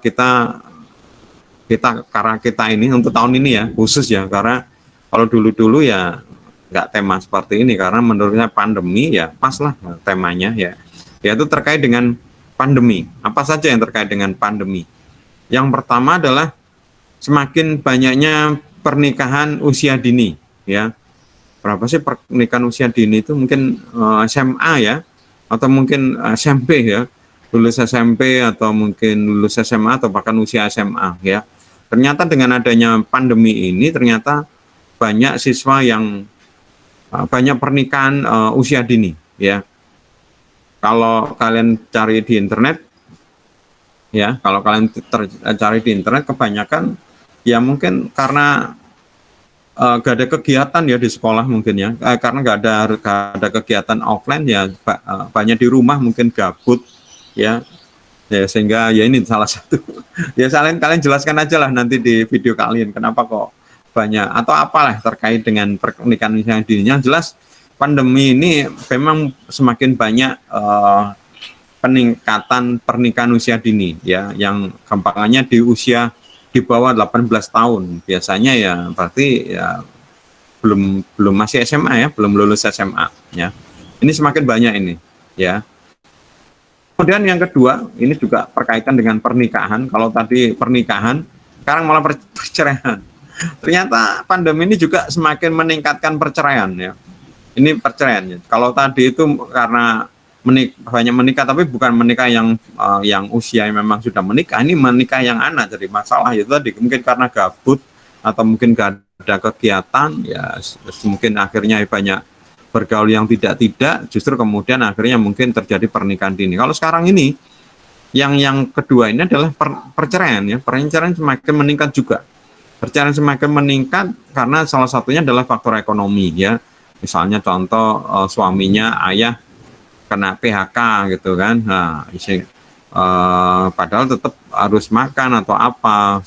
karena kita ini untuk tahun ini ya khusus ya, karena kalau dulu ya nggak tema seperti ini, karena menurutnya pandemi ya pas lah temanya ya, yaitu terkait dengan pandemi. Apa saja yang terkait dengan pandemi? Yang pertama adalah semakin banyaknya pernikahan usia dini ya. Berapa sih pernikahan usia dini itu? Mungkin SMA ya, atau mungkin SMP ya, lulus SMP atau mungkin lulus SMA atau bahkan usia SMA ya. Ternyata dengan adanya pandemi ini ternyata banyak siswa yang banyak pernikahan usia dini ya. Kalau kalian cari di internet ya, kalau kalian cari di internet kebanyakan ya mungkin karena gak ada kegiatan ya di sekolah mungkin ya, karena gak ada kegiatan offline ya, banyak di rumah mungkin gabut ya, sehingga ya ini salah satu ya, kalian jelaskan aja lah nanti di video kalian kenapa kok banyak atau apalah terkait dengan pernikahan usia dini. Yang jelas pandemi ini memang semakin banyak peningkatan pernikahan usia dini ya, yang gampangannya di bawah 18 tahun biasanya ya, berarti ya belum masih SMA ya, belum lulus SMA ya. Ini semakin banyak ini ya. Kemudian yang kedua, ini juga berkaitan dengan pernikahan. Kalau tadi pernikahan, sekarang malah perceraian. Ternyata pandemi ini juga semakin meningkatkan perceraian ya. Ini perceraiannya. Kalau tadi itu karena banyak menikah, tapi bukan menikah yang usia yang memang sudah menikah, ini menikah yang anak. Jadi masalah itu tadi mungkin karena gabut atau mungkin gak ada kegiatan ya, mungkin akhirnya banyak bergaul yang tidak, justru kemudian akhirnya mungkin terjadi pernikahan dini. Kalau sekarang ini yang kedua ini adalah perceraian ya. Perceraian semakin meningkat juga. Perceraian semakin meningkat karena salah satunya adalah faktor ekonomi ya. Misalnya contoh suaminya, ayah kena PHK gitu kan, nah padahal tetap harus makan atau apa.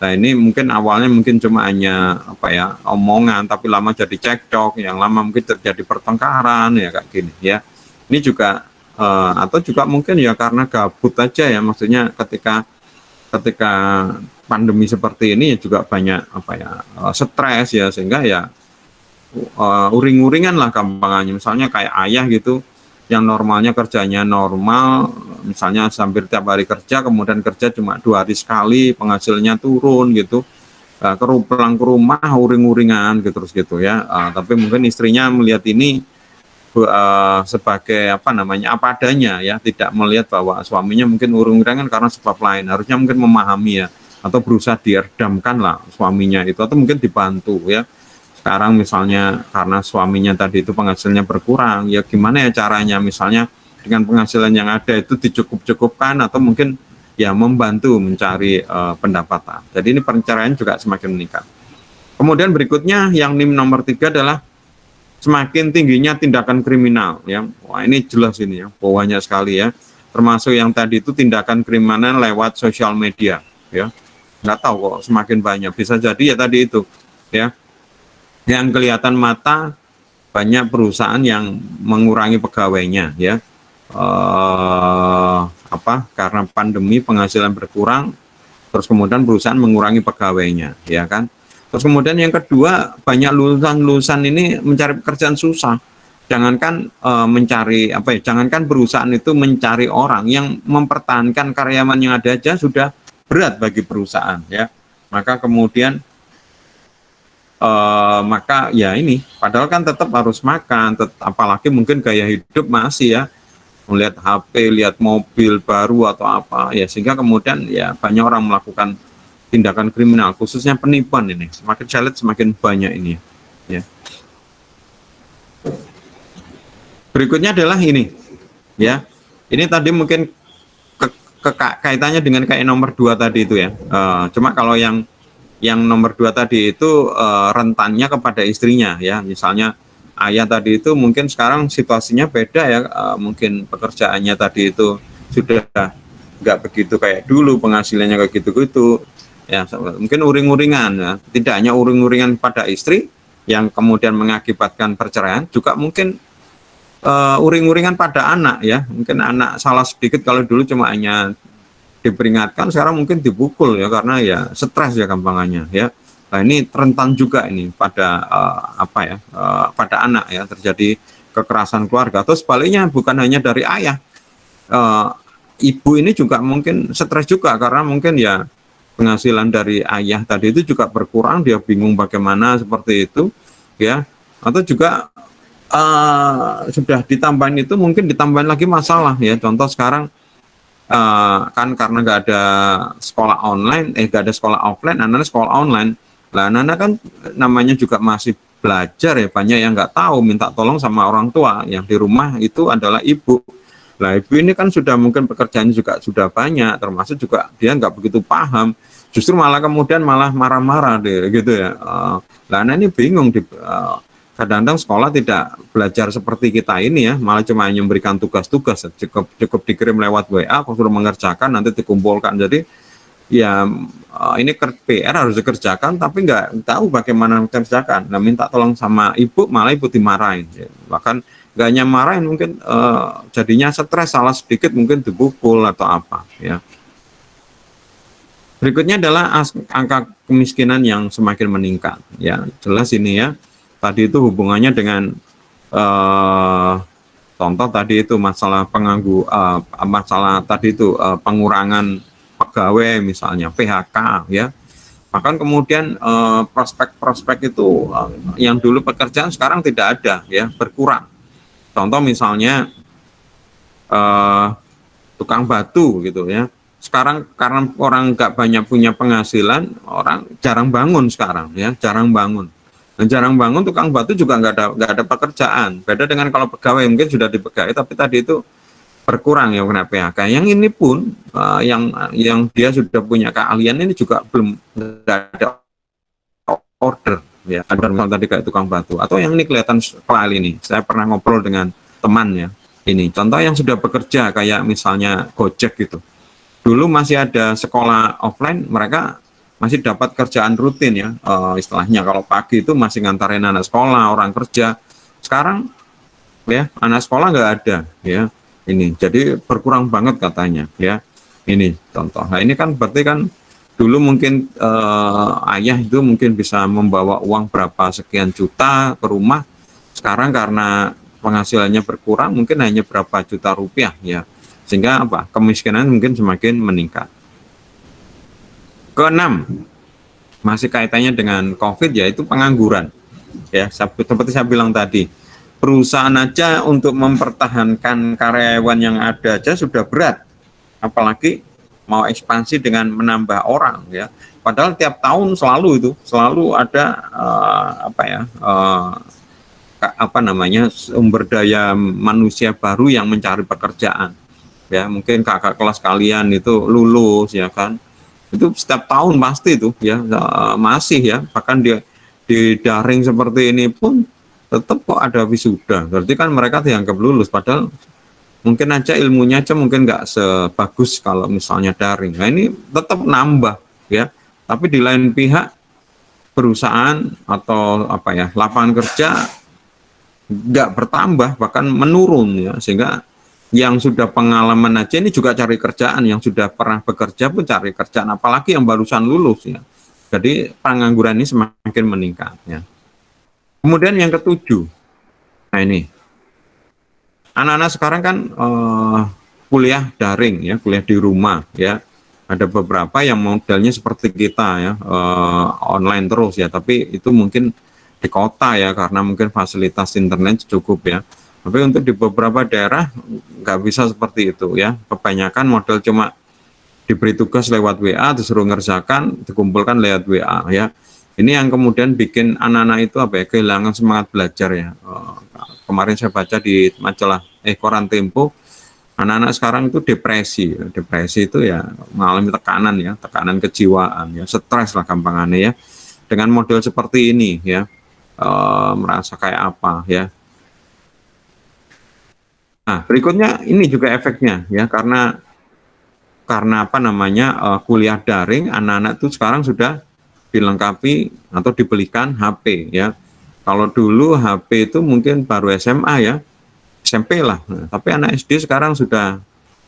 Nah ini mungkin awalnya mungkin cuma hanya omongan, tapi lama jadi cekcok, yang lama mungkin terjadi pertengkaran ya kayak gini ya. Ini juga atau juga mungkin ya karena gabut aja ya, maksudnya ketika pandemi seperti ini ya juga banyak stres ya, sehingga ya uring-uringan lah gampangannya. Misalnya kayak ayah gitu, yang normalnya kerjanya normal, misalnya hampir tiap hari kerja, kemudian kerja cuma 2 hari sekali, penghasilnya turun gitu, pulang ke rumah uring-uringan gitu terus gitu ya. Tapi mungkin istrinya melihat ini sebagai apa adanya ya, tidak melihat bahwa suaminya mungkin uring-uringan karena sebab lain. Harusnya mungkin memahami ya, atau berusaha diredamkan lah suaminya itu, atau mungkin dibantu ya. Sekarang misalnya karena suaminya tadi itu penghasilnya berkurang, ya gimana ya caranya, misalnya dengan penghasilan yang ada itu dicukup-cukupkan, atau mungkin ya membantu mencari pendapatan. Jadi ini perceraian juga semakin meningkat. Kemudian berikutnya yang NIM nomor 3 adalah semakin tingginya tindakan kriminal ya. Wah ini jelas ini ya, banyak sekali ya. Termasuk yang tadi itu tindakan kriminal lewat sosial media ya. Nggak tahu kok semakin banyak, bisa jadi ya tadi itu ya. Yang kelihatan mata banyak perusahaan yang mengurangi pegawainya ya, karena pandemi penghasilan berkurang, terus kemudian perusahaan mengurangi pegawainya ya kan. Terus kemudian yang kedua, banyak lulusan ini mencari pekerjaan susah. Jangankan jangankan perusahaan itu mencari orang, yang mempertahankan karyawan yang ada aja sudah berat bagi perusahaan ya. Maka kemudian maka ya ini, padahal kan tetap harus makan, apalagi mungkin gaya hidup masih ya, melihat HP, lihat mobil baru atau apa ya, sehingga kemudian ya banyak orang melakukan tindakan kriminal, khususnya penipuan ini. Semakin saya lihat semakin banyak ini ya. Berikutnya adalah ini, ya. Ini tadi mungkin kaitannya dengan kayak nomor 2 tadi itu ya. Cuma kalau yang nomor 2 tadi itu rentannya kepada istrinya ya. Misalnya ayah tadi itu mungkin sekarang situasinya beda ya. Mungkin pekerjaannya tadi itu sudah nggak begitu kayak dulu, penghasilannya kayak gitu-gitu. Ya, mungkin uring-uringan ya. Tidak hanya uring-uringan pada istri yang kemudian mengakibatkan perceraian, juga mungkin uring-uringan pada anak ya. Mungkin anak salah sedikit, kalau dulu cuma hanya diperingatkan, sekarang mungkin dipukul ya, karena ya stres ya gampangannya ya. Nah ini rentan juga ini pada pada anak ya, terjadi kekerasan keluarga. Atau sebaliknya, bukan hanya dari ayah, ibu ini juga mungkin stres juga, karena mungkin ya penghasilan dari ayah tadi itu juga berkurang, dia bingung bagaimana seperti itu ya. Atau juga sudah ditambahin itu, mungkin ditambahin lagi masalah ya. Contoh sekarang kan karena nggak ada sekolah online, nggak ada sekolah offline, anak-anak sekolah online. Lah anak-anak kan namanya juga masih belajar ya, banyak yang nggak tahu, minta tolong sama orang tua, yang di rumah itu adalah ibu. Lah ibu ini kan sudah mungkin pekerjaannya juga sudah banyak, termasuk juga dia nggak begitu paham, justru malah kemudian malah marah-marah deh gitu ya. Lah anak ini bingung, kadang-kadang sekolah tidak belajar seperti kita ini ya, malah cuma hanya memberikan tugas-tugas, cukup dikirim lewat WA, aku suruh mengerjakan, nanti dikumpulkan. Jadi ya ini PR harus dikerjakan, tapi nggak tahu bagaimana mengerjakan. Nah minta tolong sama ibu, malah ibu dimarahin ya. Bahkan nggak hanya marahin, mungkin jadinya stres, salah sedikit mungkin dipukul atau apa ya. Berikutnya adalah angka kemiskinan yang semakin meningkat ya. Jelas ini ya, tadi itu hubungannya dengan contoh tadi itu masalah masalah tadi itu pengurangan pegawai misalnya, PHK ya. Bahkan kemudian prospek-prospek itu yang dulu pekerjaan sekarang tidak ada ya, berkurang. Contoh misalnya tukang batu gitu ya. Sekarang karena orang nggak banyak punya penghasilan, orang jarang bangun sekarang ya, jarang bangun. Dan jarang bangun, tukang batu juga nggak ada pekerjaan. Beda dengan kalau pegawai mungkin sudah dipegawai, tapi tadi itu berkurang ya kena PHK. Yang ini pun yang dia sudah punya keahlian ini juga belum ada order ya. Ada misal tadi kayak tukang batu, atau yang ini kelihatan file ini. Saya pernah ngobrol dengan teman ya. Ini contoh yang sudah bekerja kayak misalnya Gojek gitu. Dulu masih ada sekolah offline, mereka masih dapat kerjaan rutin ya, istilahnya kalau pagi itu masih ngantarin anak sekolah, orang kerja. Sekarang ya anak sekolah nggak ada ya, ini jadi berkurang banget katanya ya. Ini contoh. Nah ini kan berarti kan dulu mungkin ayah itu mungkin bisa membawa uang berapa sekian juta ke rumah, sekarang karena penghasilannya berkurang mungkin hanya berapa juta rupiah ya, sehingga apa, kemiskinan mungkin semakin meningkat. Keenam, masih kaitannya dengan COVID, yaitu pengangguran. Ya, seperti saya bilang tadi, perusahaan aja untuk mempertahankan karyawan yang ada aja sudah berat, apalagi mau ekspansi dengan menambah orang ya. Padahal tiap tahun selalu ada sumber daya manusia baru yang mencari pekerjaan. Ya, mungkin kakak kelas kalian itu lulus ya kan. Itu setiap tahun pasti itu ya, masih ya, bahkan di daring seperti ini pun tetap kok ada wisuda, berarti kan mereka dianggap lulus, padahal mungkin aja ilmunya aja mungkin nggak sebagus kalau misalnya daring. Nah ini tetap nambah ya, tapi di lain pihak perusahaan atau lapangan kerja nggak bertambah, bahkan menurun ya, sehingga yang sudah pengalaman aja ini juga cari kerjaan, yang sudah pernah bekerja pun cari kerjaan, apalagi yang barusan lulus ya. Jadi pengangguran ini semakin meningkat ya. Kemudian yang ketujuh, nah ini anak-anak sekarang kan kuliah daring ya, kuliah di rumah ya. Ada beberapa yang modelnya seperti kita ya, online terus ya, tapi itu mungkin di kota ya, karena mungkin fasilitas internet cukup ya. Tapi untuk di beberapa daerah nggak bisa seperti itu ya. Kebanyakan model cuma diberi tugas lewat WA, disuruh ngerjakan, dikumpulkan lewat WA ya. Ini yang kemudian bikin anak-anak itu apa ya, kehilangan semangat belajar ya. Kemarin saya baca di majalah koran Tempo, anak-anak sekarang itu depresi. Depresi itu ya mengalami tekanan ya, tekanan kejiwaan ya, stres lah gampangannya ya. Dengan model seperti ini ya, merasa kayak apa ya. Nah, berikutnya ini juga efeknya ya, karena apa namanya, kuliah daring, anak-anak itu sekarang sudah dilengkapi atau dibelikan HP ya. Kalau dulu HP itu mungkin baru SMA ya, SMP lah. Nah, tapi anak SD sekarang sudah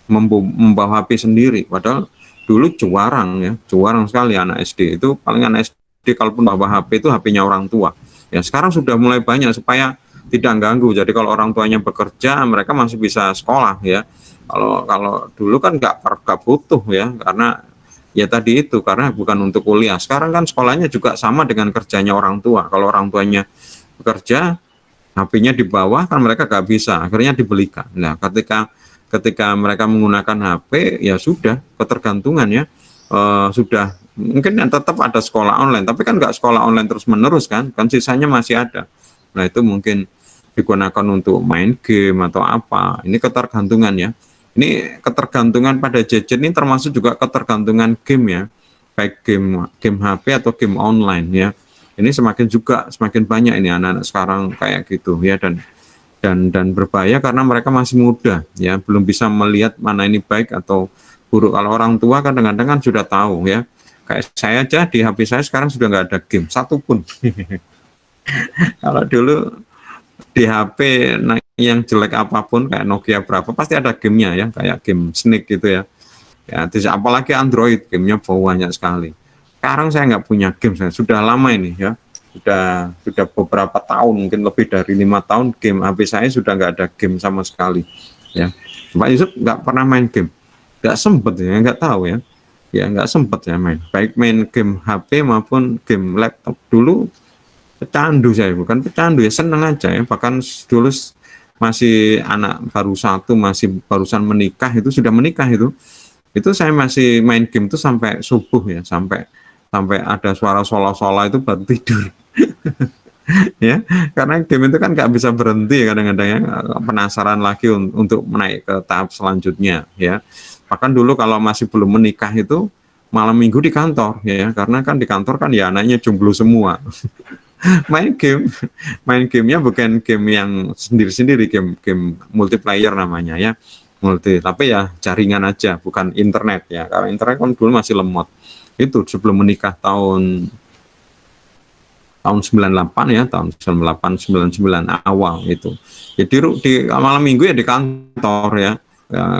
membawa HP sendiri. Padahal dulu juarang sekali anak SD. Itu paling anak SD kalaupun bawa HP itu HP-nya orang tua. Ya sekarang sudah mulai banyak supaya tidak ganggu. Jadi kalau orang tuanya bekerja, mereka masih bisa sekolah ya. Kalau dulu kan nggak butuh ya, karena ya tadi itu, karena bukan untuk kuliah. Sekarang kan sekolahnya juga sama dengan kerjanya orang tua. Kalau orang tuanya bekerja, HP-nya di bawah kan mereka nggak bisa, akhirnya dibelikan. Nah, ketika mereka menggunakan HP, ya sudah ketergantungan ya, sudah mungkin tetap ada sekolah online, tapi kan nggak sekolah online terus menerus kan sisanya masih ada. Nah itu mungkin digunakan untuk main game atau apa. Ini ketergantungan ya. Ini ketergantungan pada gadget ini termasuk juga ketergantungan game ya, baik game HP atau game online ya. Ini semakin banyak ini anak-anak sekarang kayak gitu ya, dan berbahaya karena mereka masih muda ya, belum bisa melihat mana ini baik atau buruk. Kalau orang tua kadang-kadang kan sudah tahu ya. Kayak saya aja di HP saya sekarang sudah nggak ada game satupun. Kalau dulu di HP yang jelek apapun kayak Nokia berapa pasti ada gamenya ya, kayak game Snake gitu ya. Ya, apalagi Android, gamenya banyak sekali. Sekarang saya nggak punya game, saya sudah lama ini ya, sudah beberapa tahun, mungkin lebih dari 5 tahun game HP saya sudah nggak ada game sama sekali. Ya, Pak Yusuf nggak pernah main game, nggak sempet ya, nggak tahu ya, nggak sempet ya main, baik main game HP maupun game laptop. Dulu pecandu saya, bukan pecandu ya, seneng aja ya, bahkan dulu masih anak barusan menikah, itu sudah menikah itu saya masih main game itu sampai subuh ya, sampai ada suara sola-sola itu baru tidur. Ya, karena game itu kan nggak bisa berhenti kadang-kadang ya, penasaran lagi untuk naik ke tahap selanjutnya ya. Bahkan dulu kalau masih belum menikah itu malam minggu di kantor ya, karena kan di kantor kan ya anaknya jomblo semua. main gamenya bukan game yang sendiri-sendiri, game multiplayer namanya ya, tapi ya jaringan aja, bukan internet ya. Kalau internet kan dulu masih lemot. Itu sebelum menikah tahun 98 ya, tahun 98 99 awal itu. Jadi di malam minggu ya di kantor ya,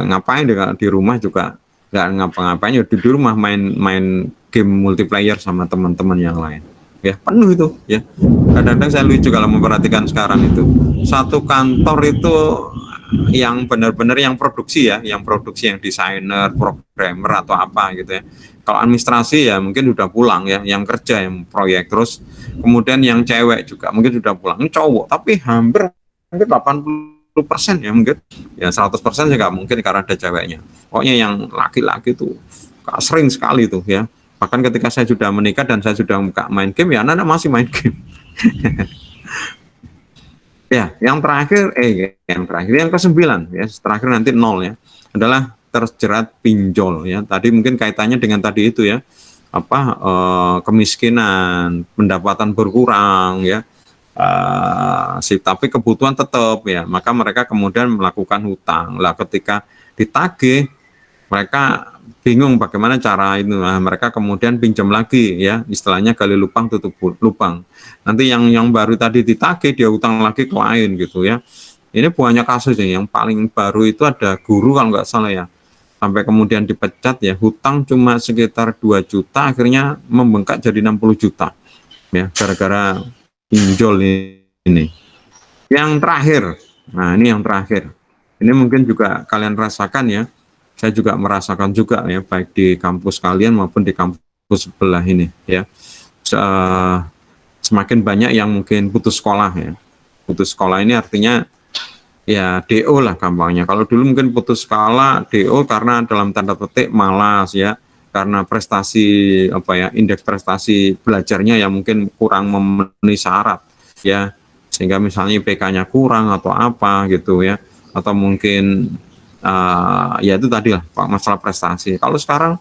ngapain di rumah juga nggak ngapa-ngapain, ya di rumah main game multiplayer sama teman-teman yang lain. Ya penuh itu ya. Kadang-kadang saya lucu kalau memperhatikan sekarang itu. Satu kantor itu yang benar-benar yang produksi ya, yang desainer, programmer atau apa gitu ya. Kalau administrasi ya mungkin sudah pulang ya, yang kerja yang proyek, terus kemudian yang cewek juga mungkin sudah pulang. Ini cowok, tapi hampir 80% ya mungkin. Ya 100% ya nggak mungkin karena ada ceweknya. Pokoknya yang laki-laki itu sering sekali tuh ya. Bahkan ketika saya sudah menikah dan saya sudah main game, ya anak-anak masih main game. Ya, yang terakhir yang ke-9 ya, terakhir nanti 0 ya, adalah terjerat pinjol ya. Tadi mungkin kaitannya dengan tadi itu ya, kemiskinan, pendapatan berkurang ya, tapi kebutuhan tetap ya, maka mereka kemudian melakukan hutang. Lah ketika ditagih, mereka bingung bagaimana cara itu. Nah, mereka kemudian pinjam lagi ya, istilahnya gali lubang tutup lubang. Nanti yang baru tadi ditagih dia utang lagi ke lain gitu ya. Ini banyak kasus ya. Yang paling baru itu ada guru kalau nggak salah ya, sampai kemudian dipecat ya, hutang cuma sekitar 2 juta akhirnya membengkak jadi 60 juta ya, gara-gara pinjol ini. Yang terakhir, nah ini yang terakhir, ini mungkin juga kalian rasakan ya, saya juga merasakan juga ya, baik di kampus kalian maupun di kampus sebelah ini ya. Semakin banyak yang mungkin putus sekolah ya. Putus sekolah ini artinya ya DO lah gampangnya. Kalau dulu mungkin putus sekolah DO karena dalam tanda petik malas ya, karena prestasi apa ya, indeks prestasi belajarnya yang mungkin kurang memenuhi syarat ya, sehingga misalnya IPK-nya kurang atau apa gitu ya, atau mungkin ya itu tadi lah Pak, masalah prestasi. Kalau sekarang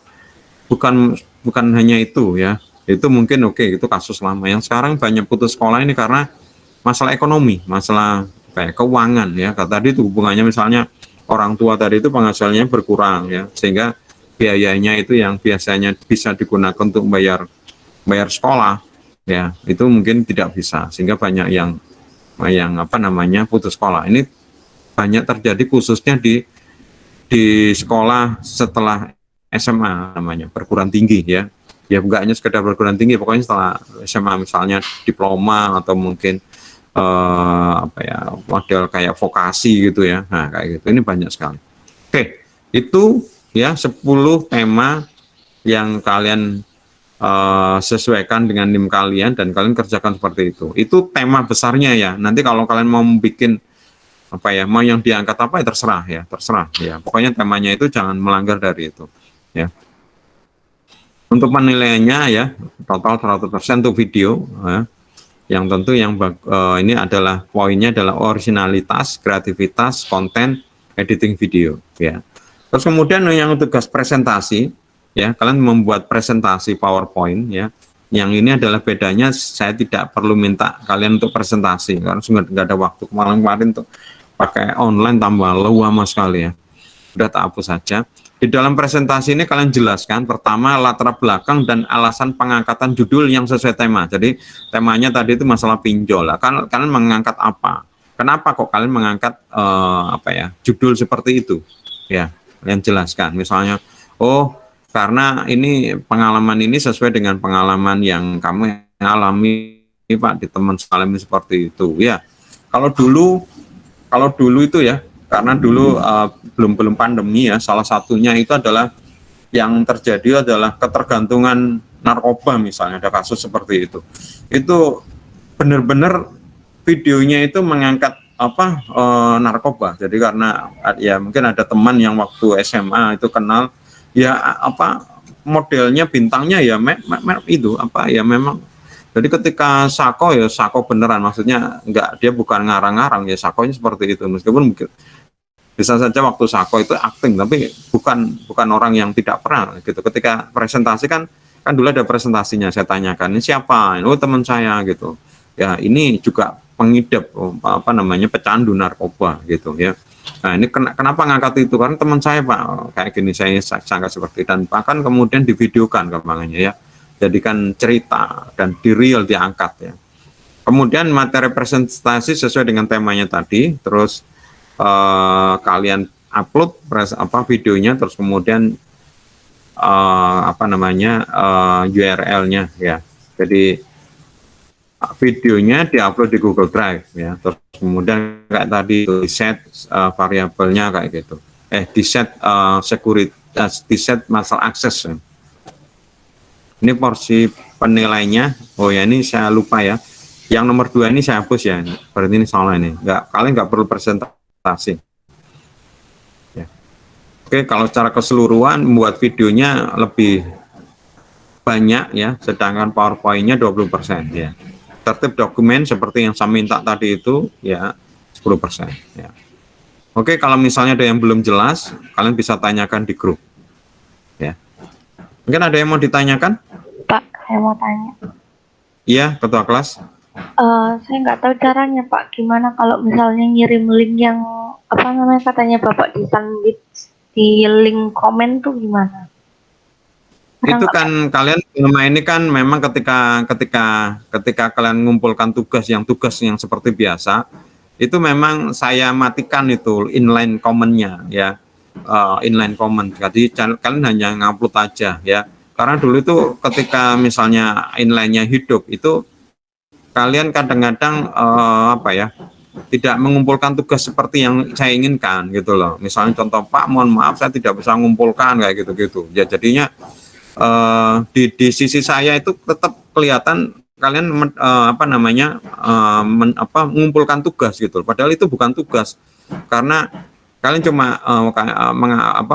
bukan hanya itu ya, itu mungkin oke, itu kasus lama. Yang sekarang banyak putus sekolah ini karena masalah ekonomi, masalah kayak keuangan ya. Kata tadi itu hubungannya misalnya orang tua tadi itu penghasilannya berkurang ya, sehingga biayanya itu yang biasanya bisa digunakan untuk bayar sekolah ya, itu mungkin tidak bisa, sehingga banyak yang apa namanya putus sekolah. Ini banyak terjadi khususnya di sekolah setelah SMA, namanya perguruan tinggi ya. Ya bukan hanya sekedar perguruan tinggi, pokoknya setelah SMA misalnya diploma atau mungkin apa ya, model kayak vokasi gitu ya. Nah, kayak gitu. Ini banyak sekali. Oke, itu ya 10 tema yang kalian sesuaikan dengan NIM kalian dan kalian kerjakan seperti itu. Itu tema besarnya ya. Nanti kalau kalian mau bikin apa ya, mau yang diangkat apa ya terserah ya. Pokoknya temanya itu jangan melanggar dari itu ya. Untuk penilaiannya ya total 100% untuk video ya. Yang tentu yang ini adalah poinnya adalah originalitas, kreativitas, konten, editing video ya. Terus kemudian yang tugas presentasi ya, kalian membuat presentasi PowerPoint ya. Yang ini adalah bedanya, saya tidak perlu minta kalian untuk presentasi karena sudah nggak ada waktu. Kemarin tuh pakai online tambah lama sekali ya. Udah tak hapus saja. Di dalam presentasi ini kalian jelaskan pertama latar belakang dan alasan pengangkatan judul yang sesuai tema. Jadi temanya tadi itu masalah pinjol. Kalian mengangkat apa? Kenapa kok kalian mengangkat apa ya, judul seperti itu? Ya, kalian jelaskan. Misalnya, oh karena ini pengalaman ini sesuai dengan pengalaman yang kamu alami Pak di teman sekolah seperti itu. Ya, kalau dulu itu ya, karena dulu belum pandemi ya, salah satunya itu adalah yang terjadi adalah ketergantungan narkoba misalnya, ada kasus seperti itu. Itu benar-benar videonya itu mengangkat apa narkoba. Jadi karena ya mungkin ada teman yang waktu SMA itu kenal ya, apa modelnya bintangnya ya itu apa ya, memang. Jadi ketika Sako ya Sako beneran, maksudnya enggak, dia bukan ngarang-ngarang ya, Sakonya seperti itu. Meskipun mungkin bisa saja waktu Sako itu akting, tapi bukan orang yang tidak pernah gitu. Ketika presentasi kan dulu ada presentasinya, saya tanyakan ini siapa, oh teman saya gitu ya, ini juga pengidap apa namanya, pecandu narkoba gitu ya. Nah ini kenapa ngangkat itu, karena teman saya Pak kayak gini, saya sangka seperti, dan bahkan kemudian divideokan kembangannya ya, jadikan cerita dan di real diangkat ya. Kemudian materi presentasi sesuai dengan temanya tadi, terus kalian upload videonya, terus kemudian apa namanya URL-nya ya. Jadi videonya diupload di Google Drive ya. Terus kemudian kayak tadi di set variabelnya kayak gitu. Di set sekuritas, di set masalah akses ya. Ini porsi penilainya. Oh ya, ini saya lupa ya. Yang nomor 2 ini saya hapus ya. Berarti ini salah ini. Kalian nggak perlu presentasi. Ya. Oke, kalau secara keseluruhan membuat videonya lebih banyak ya, sedangkan PowerPoint-nya 20% ya. Tertib dokumen seperti yang saya minta tadi itu ya 10% ya. Oke, kalau misalnya ada yang belum jelas, kalian bisa tanyakan di grup. Ya. Mungkin ada yang mau ditanyakan? Pak, saya mau tanya. Iya, ketua kelas. Saya nggak tahu caranya Pak. Gimana kalau misalnya ngirim link yang apa namanya, katanya Bapak di link komen tuh gimana? Itu kan kalian selama ini kan memang ketika kalian mengumpulkan tugas yang seperti biasa, itu memang saya matikan itu inline comment-nya ya. Inline comment. Jadi kalian hanya ngupload aja ya. Karena dulu itu ketika misalnya inline-nya hidup itu kalian kadang-kadang apa ya, tidak mengumpulkan tugas seperti yang saya inginkan gitu loh. Misalnya contoh, Pak mohon maaf saya tidak bisa mengumpulkan kayak gitu-gitu. Ya jadinya di sisi saya itu tetap kelihatan kalian apa namanya mengumpulkan tugas gitu. Padahal itu bukan tugas. Karena kalian cuma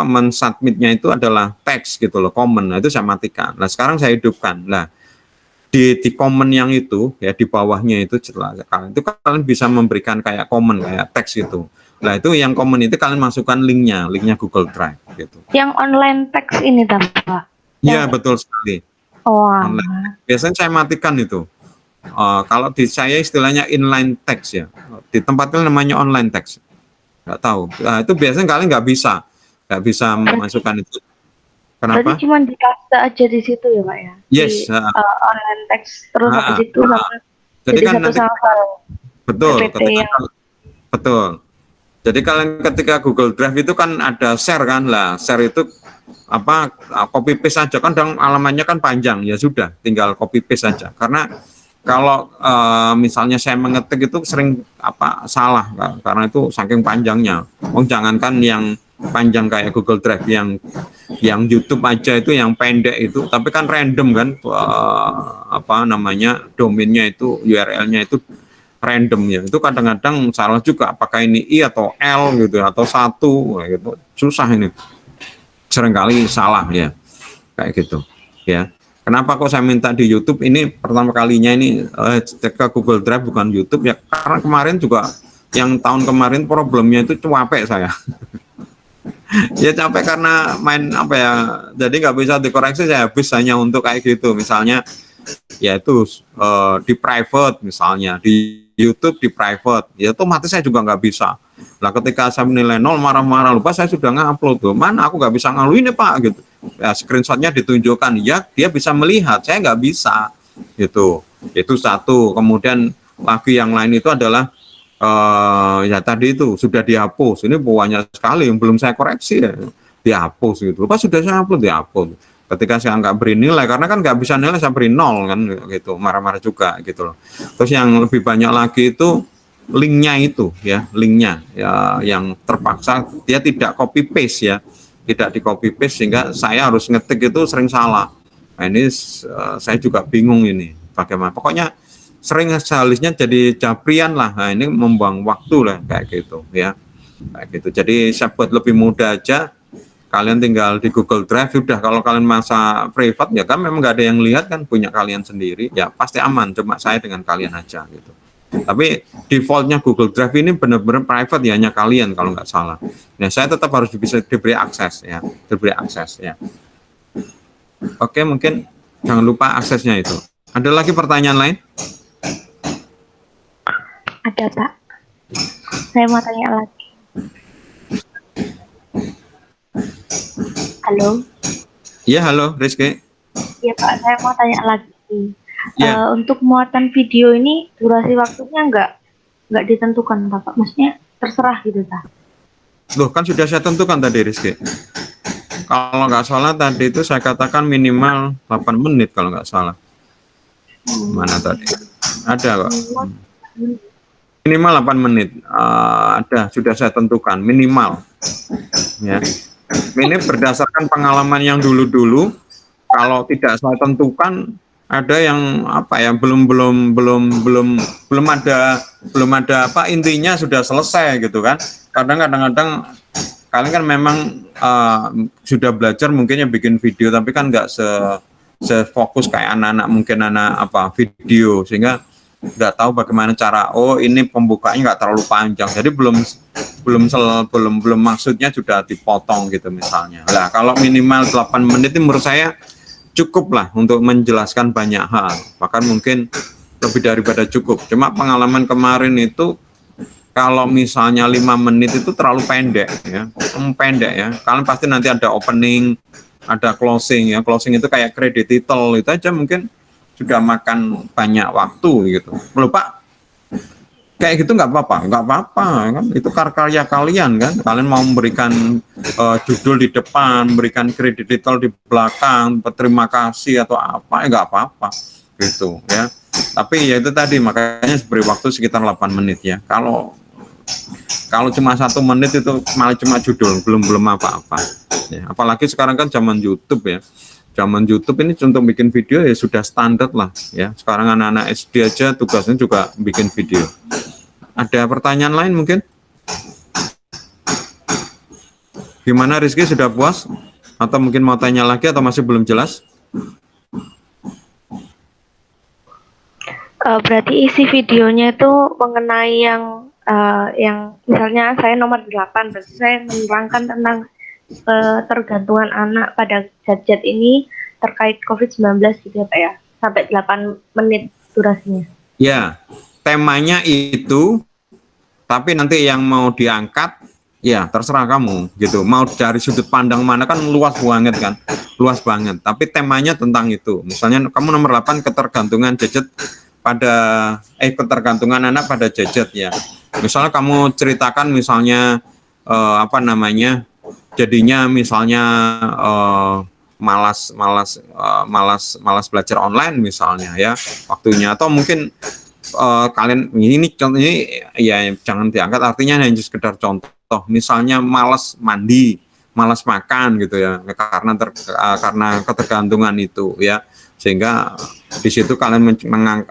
mensubmitnya itu adalah teks gitu loh, komen. Nah, itu saya matikan. Nah, sekarang saya hidupkan. Nah, di komen yang itu ya, di bawahnya itu jelas itu kalian bisa memberikan kayak komen, kayak teks gitu. Nah, itu yang komen itu kalian masukkan linknya Google Drive gitu. Yang online text ini Pak? Iya, betul sekali. Oh, Online. Biasanya saya matikan itu. Kalau di saya istilahnya inline text ya. Di tempatnya namanya online text. Nggak tahu. Nah, itu biasanya kalian nggak bisa memasukkan itu. Kenapa? Berarti cuma di kaste aja di situ ya Pak ya? Yes. Di, online text terus habis itu sama Jadi kan satu nanti, sama betul. PPT yang... Betul. Jadi kalian ketika Google Drive itu kan ada share kan lah. Share itu apa, copy paste saja kan, dan alamatnya kan panjang, ya sudah tinggal copy paste saja. Karena kalau misalnya saya mengetik itu sering salah karena itu saking panjangnya. Jangankan yang panjang kayak Google Drive, yang YouTube aja itu yang pendek itu, tapi kan random kan, domainnya itu, URL-nya itu random ya. Itu kadang-kadang salah juga, apakah ini I atau L gitu atau 1 gitu. Susah ini. Seringkali salah ya. Kayak gitu ya. Kenapa kok saya minta di YouTube? Ini pertama kalinya ini ke Google Drive bukan YouTube ya, karena kemarin juga yang tahun kemarin problemnya itu capek saya. Ya capek karena main jadi nggak bisa dikoreksi, saya habis hanya untuk kayak gitu, misalnya yaitu di private, misalnya di YouTube di private, ya otomatis saya juga nggak bisa. Lah ketika saya menilai 0 marah-marah, lupa saya sudah ngupload tuh, mana aku nggak bisa ngaluin Pak gitu. Ya, screenshotnya ditunjukkan, ya dia bisa melihat, saya nggak bisa gitu. Itu satu. Kemudian lagi yang lain itu adalah ya tadi itu sudah dihapus. Ini banyak sekali yang belum saya koreksi ya, dihapus gitu. Lupa sudah saya upload, dihapus. Ketika saya nggak beri nilai, karena kan nggak bisa nilai, saya beri 0 kan gitu, marah-marah juga gitu loh. Terus yang lebih banyak lagi itu linknya itu ya, linknya ya, yang terpaksa dia tidak copy paste ya, tidak di copy paste, sehingga saya harus ngetik itu sering salah. Nah ini saya juga bingung ini bagaimana. Pokoknya sering seharusnya jadi jabrian lah. Nah ini membuang waktu lah kayak gitu ya, kayak gitu. Jadi saya buat lebih mudah aja. Kalian tinggal di Google Drive sudah. Kalau kalian masa private ya kan memang nggak ada yang lihat kan, punya kalian sendiri ya pasti aman, cuma saya dengan kalian aja gitu. Tapi defaultnya Google Drive ini benar-benar private ya, hanya kalian kalau nggak salah. Nah saya tetap harus bisa diberi akses ya, Oke, mungkin jangan lupa aksesnya itu. Ada lagi pertanyaan lain? Ada Pak, saya mau tanya lagi. Halo. Iya, halo Rizky. Iya Pak, saya mau tanya lagi. Ya. Untuk muatan video ini durasi waktunya nggak ditentukan Pak? Maksudnya terserah gitu Pak? Loh kan sudah saya tentukan tadi Rizky. Kalau nggak salah tadi itu saya katakan minimal 8 menit kalau nggak salah. Mana tadi? Ada kok. Minimal 8 menit. Ada, sudah saya tentukan minimal. Ya. Ini berdasarkan pengalaman yang dulu-dulu. Kalau tidak saya tentukan, ada yang belum ada intinya sudah selesai gitu kan. Kadang-kadang kalian kan memang sudah belajar mungkinnya bikin video, tapi kan nggak sefokus kayak anak-anak, mungkin video, sehingga nggak tahu bagaimana cara, ini pembukaannya nggak terlalu panjang, jadi belum maksudnya sudah dipotong gitu misalnya. Nah kalau minimal 8 menit itu menurut saya cukup lah untuk menjelaskan banyak hal, bahkan mungkin lebih daripada cukup. Cuma pengalaman kemarin itu kalau misalnya 5 menit itu terlalu pendek ya, kalian pasti nanti ada opening, ada closing ya. Closing itu kayak credit title, itu aja mungkin sudah makan banyak waktu gitu. Lupa kayak gitu nggak apa-apa kan, itu karya kalian kan. Kalian mau memberikan judul di depan, memberikan credit title di belakang, terima kasih atau apa, nggak apa-apa gitu ya. Tapi ya itu tadi, makanya beri waktu sekitar 8 menit ya. Kalau cuma 1 menit itu malah cuma judul, belum apa-apa ya. Apalagi sekarang kan zaman YouTube ya. Zaman YouTube ini untuk bikin video ya sudah standar lah ya. Sekarang anak-anak SD aja tugasnya juga bikin video. Ada pertanyaan lain mungkin? Gimana Rizky, sudah puas? Atau mungkin mau tanya lagi atau masih belum jelas? Berarti isi videonya itu mengenai yang misalnya saya nomor 8, berarti saya menerangkan tentang ketergantungan anak pada gadget ini terkait COVID-19 gitu ya Pak ya, sampai 8 menit durasinya. Ya, temanya itu, tapi nanti yang mau diangkat, ya terserah kamu gitu. Mau dari sudut pandang mana kan luas banget kan, luas banget. Tapi temanya tentang itu. Misalnya kamu nomor 8 ketergantungan gadget ketergantungan anak pada gadget ya. Misalnya kamu ceritakan misalnya jadinya misalnya malas belajar online misalnya ya waktunya, atau mungkin kalian ini ya jangan diangkat, artinya hanya sekedar contoh, misalnya malas mandi, malas makan gitu ya, karena ketergantungan itu ya, sehingga di situ kalian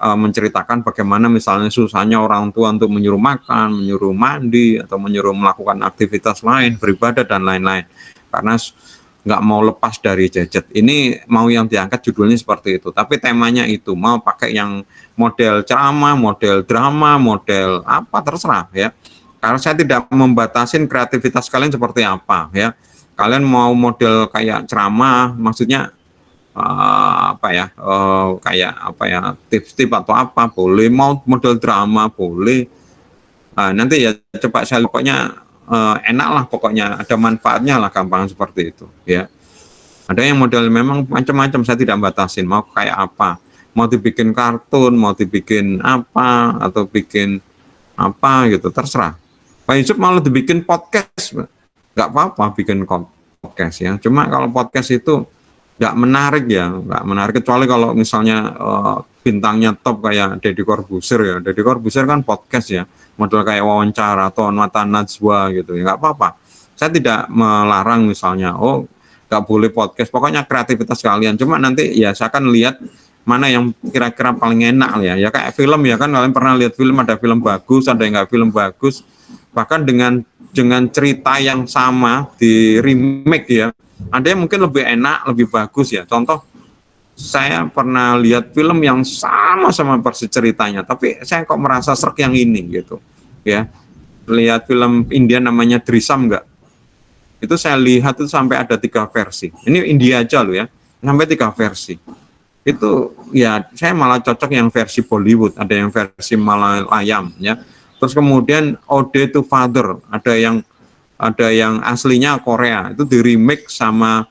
menceritakan bagaimana misalnya susahnya orang tua untuk menyuruh makan, menyuruh mandi, atau menyuruh melakukan aktivitas lain, beribadah dan lain-lain, karena nggak mau lepas dari gadget. Ini mau yang diangkat judulnya seperti itu, tapi temanya itu mau pakai yang model ceramah, model drama, model apa terserah ya. Karena saya tidak membatasin kreativitas kalian seperti apa ya. Kalian mau model kayak ceramah, maksudnya tips-tips atau apa boleh, mau model drama boleh. Nanti ya coba saya pokoknya enak lah, pokoknya ada manfaatnya lah, gampang seperti itu ya. Ada yang model memang macam-macam, saya tidak batasin mau kayak apa, mau dibikin kartun, mau dibikin apa, atau bikin apa gitu, terserah. Pak Yusuf mau dibikin podcast, nggak apa-apa bikin podcast ya. Cuma kalau podcast itu nggak menarik ya, nggak menarik, kecuali kalau misalnya bintangnya top kayak Deddy Corbuzier ya. Deddy Corbuzier kan podcast ya, model kayak wawancara atau Mata Najwa gitu ya, nggak apa-apa. Saya tidak melarang misalnya, nggak boleh podcast, pokoknya kreativitas kalian. Cuma nanti ya saya akan lihat mana yang kira-kira paling enak ya kayak film ya kan, kalian pernah lihat film, ada film bagus, ada yang nggak film bagus, bahkan dengan cerita yang sama di remake ya, ada yang mungkin lebih enak, lebih bagus ya. Contoh, saya pernah lihat film yang sama persis ceritanya, tapi saya kok merasa srek yang ini gitu ya. Lihat film India namanya Drisam nggak? Itu saya lihat itu sampai ada 3 versi. Ini India aja loh ya, sampai 3 versi. Itu ya saya malah cocok yang versi Bollywood, ada yang versi Malayalam ya. Terus kemudian Ode to Father, ada yang aslinya Korea, itu di remake sama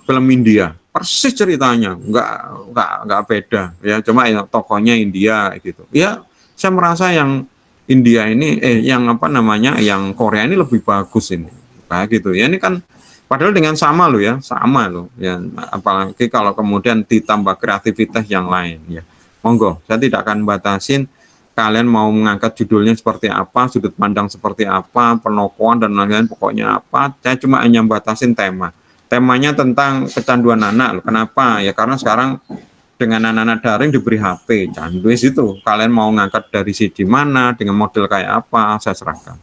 film India. Persis ceritanya, nggak beda ya, cuma ya, tokohnya India gitu. Ya, saya merasa yang India ini yang Korea ini lebih bagus ini. Kayak gitu ya, ini kan padahal dengan sama loh ya, apalagi kalau kemudian ditambah kreativitas yang lain ya. Monggo, saya tidak akan batasin kalian mau mengangkat judulnya seperti apa, sudut pandang seperti apa, penokohan dan lain-lain, pokoknya apa. Saya cuma hanya batasin temanya tentang kecanduan anak loh. Kenapa ya, karena sekarang dengan anak-anak daring diberi HP, candu itu kalian mau ngangkat dari sisi mana, dengan model kayak apa, saya serahkan.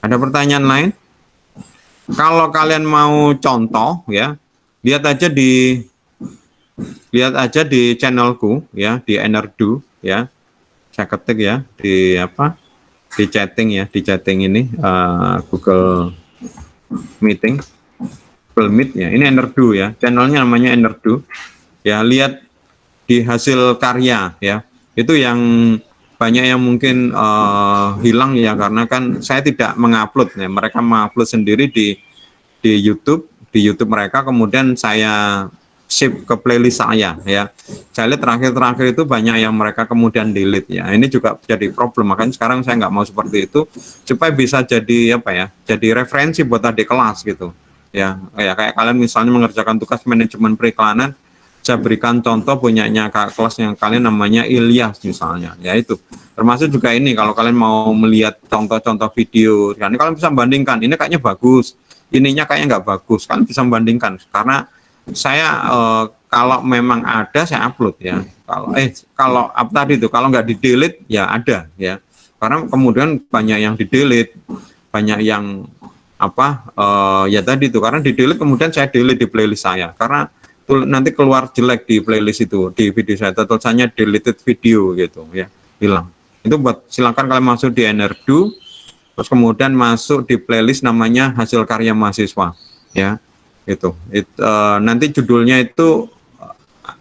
Ada pertanyaan lain? Kalau kalian mau contoh ya, lihat aja di channelku ya, di Enerdu ya. Saya ketik ya di chatting ini Google Meeting, Google Meet ya. Ini Enerdu ya, channelnya namanya Enerdu. Ya, lihat di hasil karya ya. Itu yang banyak yang mungkin hilang ya, karena kan saya tidak mengupload ya, mereka mengupload sendiri di YouTube mereka, kemudian saya save ke playlist saya ya. Saya lihat terakhir itu banyak yang mereka kemudian delete ya. Ini juga jadi problem, makanya sekarang saya nggak mau seperti itu, supaya bisa jadi jadi referensi buat adik kelas gitu ya. Kayak kalian misalnya mengerjakan tugas manajemen periklanan, saya berikan contoh punyanya kakak kelas yang kalian namanya Ilyas misalnya, ya itu termasuk juga ini. Kalau kalian mau melihat contoh-contoh video, kan kalian bisa bandingkan, ini kayaknya bagus, ininya kayaknya nggak bagus, kalian bisa bandingkan. Karena saya kalau memang ada saya upload ya, kalau tadi itu kalau nggak di delete ya ada ya, karena kemudian banyak yang di delete, banyak yang ya tadi itu, karena di delete kemudian saya delete di playlist saya karena nanti keluar jelek di playlist itu, di video saya tulisannya deleted video gitu ya, hilang. Itu buat silakan kalian masuk di Enerdu, terus kemudian masuk di playlist namanya hasil karya mahasiswa ya, gitu. Nanti judulnya itu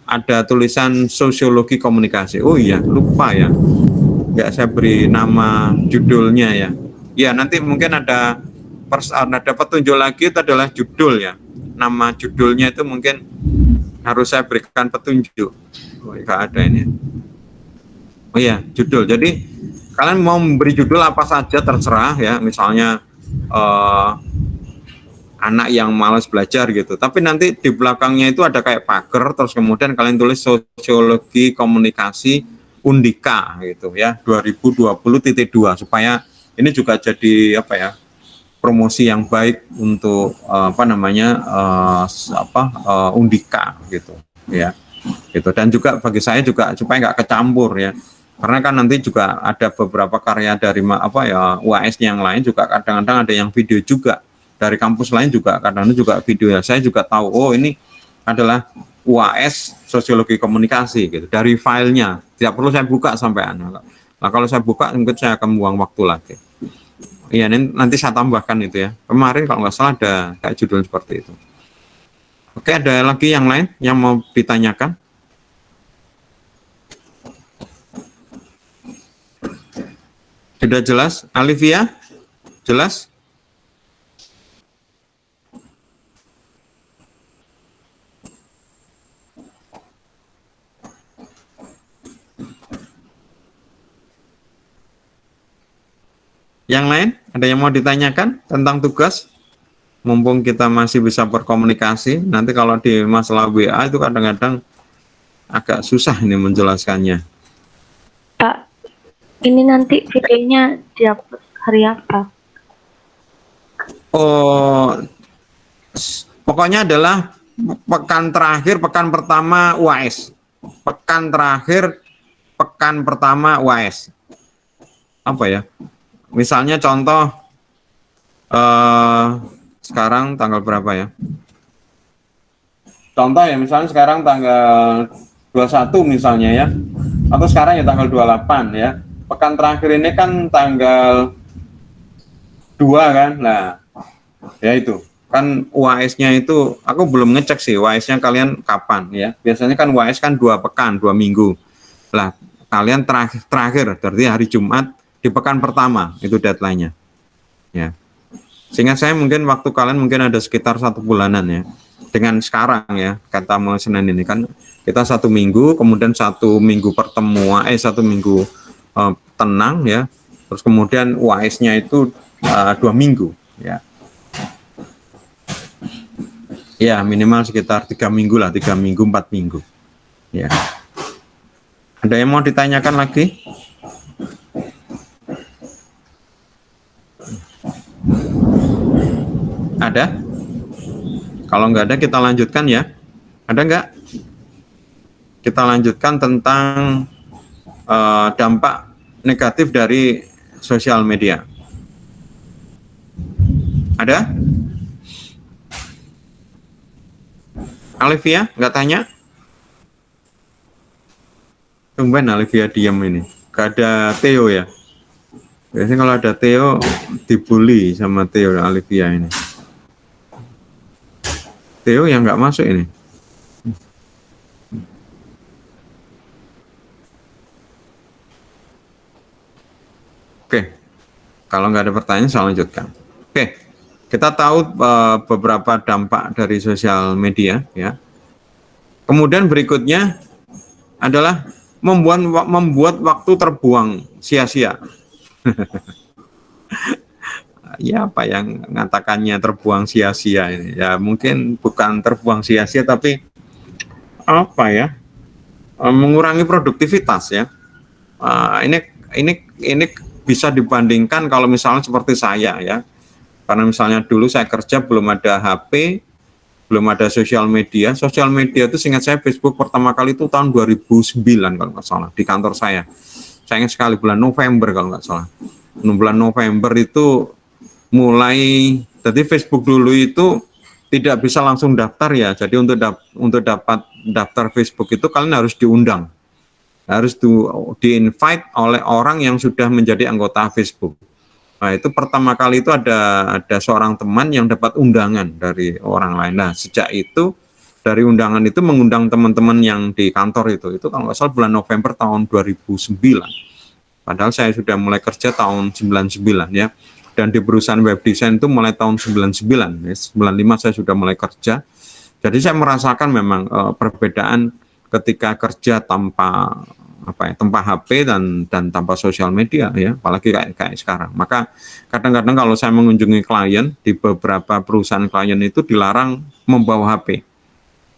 ada tulisan sosiologi komunikasi. Oh iya, lupa ya, nggak saya beri nama judulnya ya. Ya nanti mungkin ada petunjuk lagi, itu adalah judul ya. Nama judulnya itu mungkin harus saya berikan petunjuk. Oh, nggak ada ini. Oh iya, judul. Jadi kalian mau memberi judul apa saja terserah ya. Misalnya anak yang malas belajar gitu. Tapi nanti di belakangnya itu ada kayak pagar, terus kemudian kalian tulis sosiologi komunikasi Undika gitu ya, 2020.2 supaya ini juga jadi promosi yang baik untuk Undika gitu ya, gitu. Dan juga bagi saya juga supaya nggak kecampur ya, karena kan nanti juga ada beberapa karya dari UAS yang lain juga kadang-kadang ada yang video juga dari kampus lain juga kadang-kadang juga video ya. Saya juga tahu ini adalah UAS sosiologi komunikasi gitu dari filenya, tidak perlu saya buka sampai nah kalau saya buka mungkin saya akan buang waktu lagi. Iya, nanti saya tambahkan itu ya. Kemarin kalau nggak salah ada kayak judul seperti itu. Oke, ada lagi yang lain yang mau ditanyakan? Sudah jelas? Alivia? Jelas? Yang lain? Ada yang mau ditanyakan tentang tugas? Mumpung kita masih bisa berkomunikasi, nanti kalau di masalah WA itu kadang-kadang agak susah ini menjelaskannya. Pak, ini nanti videonya di-upload hari apa? Oh, pokoknya adalah pekan terakhir, pekan pertama UAS. Pekan terakhir, pekan pertama UAS. Apa ya? Misalnya contoh, sekarang tanggal berapa ya? Contoh ya, misalnya sekarang tanggal 21 misalnya ya, atau sekarang ya tanggal 28 ya. Pekan terakhir ini kan tanggal 2 kan, nah ya itu. Kan UAS-nya itu, aku belum ngecek sih UAS-nya kalian kapan ya. Biasanya kan UAS kan 2 pekan, 2 minggu. Lah, kalian terakhir, berarti hari Jumat, di pekan pertama itu deadline-nya ya, sehingga saya mungkin waktu kalian mungkin ada sekitar 1 bulanan ya, dengan sekarang ya, kata mulai Senin ini kan kita 1 minggu, kemudian 1 minggu pertemuan 1 minggu tenang ya, terus kemudian UAS-nya itu 2 minggu ya, ya minimal sekitar 3 minggu lah, 3 minggu 4 minggu ya. Ada yang mau ditanyakan lagi? Ada? Kalau nggak ada kita lanjutkan ya. Ada nggak? Kita lanjutkan tentang dampak negatif dari sosial media. Ada? Alivia, nggak tanya? Tumben Alivia diam ini. Nggak ada Theo ya? Biasanya kalau ada Theo, dibully sama Theo dan Alivia ini. Theo yang nggak masuk ini. Oke, kalau nggak ada pertanyaan saya lanjutkan. Oke, kita tahu beberapa dampak dari sosial media ya. Kemudian berikutnya adalah membuat waktu terbuang sia-sia. Ya apa yang mengatakannya terbuang sia-sia ini ya, mungkin bukan terbuang sia-sia tapi apa ya, mengurangi produktivitas ya. Ini bisa dibandingkan kalau misalnya seperti saya ya, karena misalnya dulu saya kerja belum ada HP, belum ada sosial media itu seingat saya Facebook pertama kali itu tahun 2009 kalau nggak salah di kantor saya ingat sekali bulan November kalau nggak salah. Bulan November itu mulai Jadi Facebook dulu itu tidak bisa langsung daftar ya. Jadi untuk dapat daftar Facebook itu kalian harus diundang, harus di-invite oleh orang yang sudah menjadi anggota Facebook. Nah, itu pertama kali itu ada seorang teman yang dapat undangan dari orang lain. Nah, sejak itu dari undangan itu mengundang teman-teman yang di kantor itu kalau nggak salah bulan November tahun 2009. Padahal saya sudah mulai kerja tahun 99 ya. Dan di perusahaan web design itu mulai tahun 99, ya, 95 saya sudah mulai kerja. Jadi saya merasakan memang perbedaan ketika kerja tanpa HP dan tanpa sosial media ya, apalagi kayak sekarang. Maka kadang-kadang kalau saya mengunjungi klien di beberapa perusahaan klien itu dilarang membawa HP.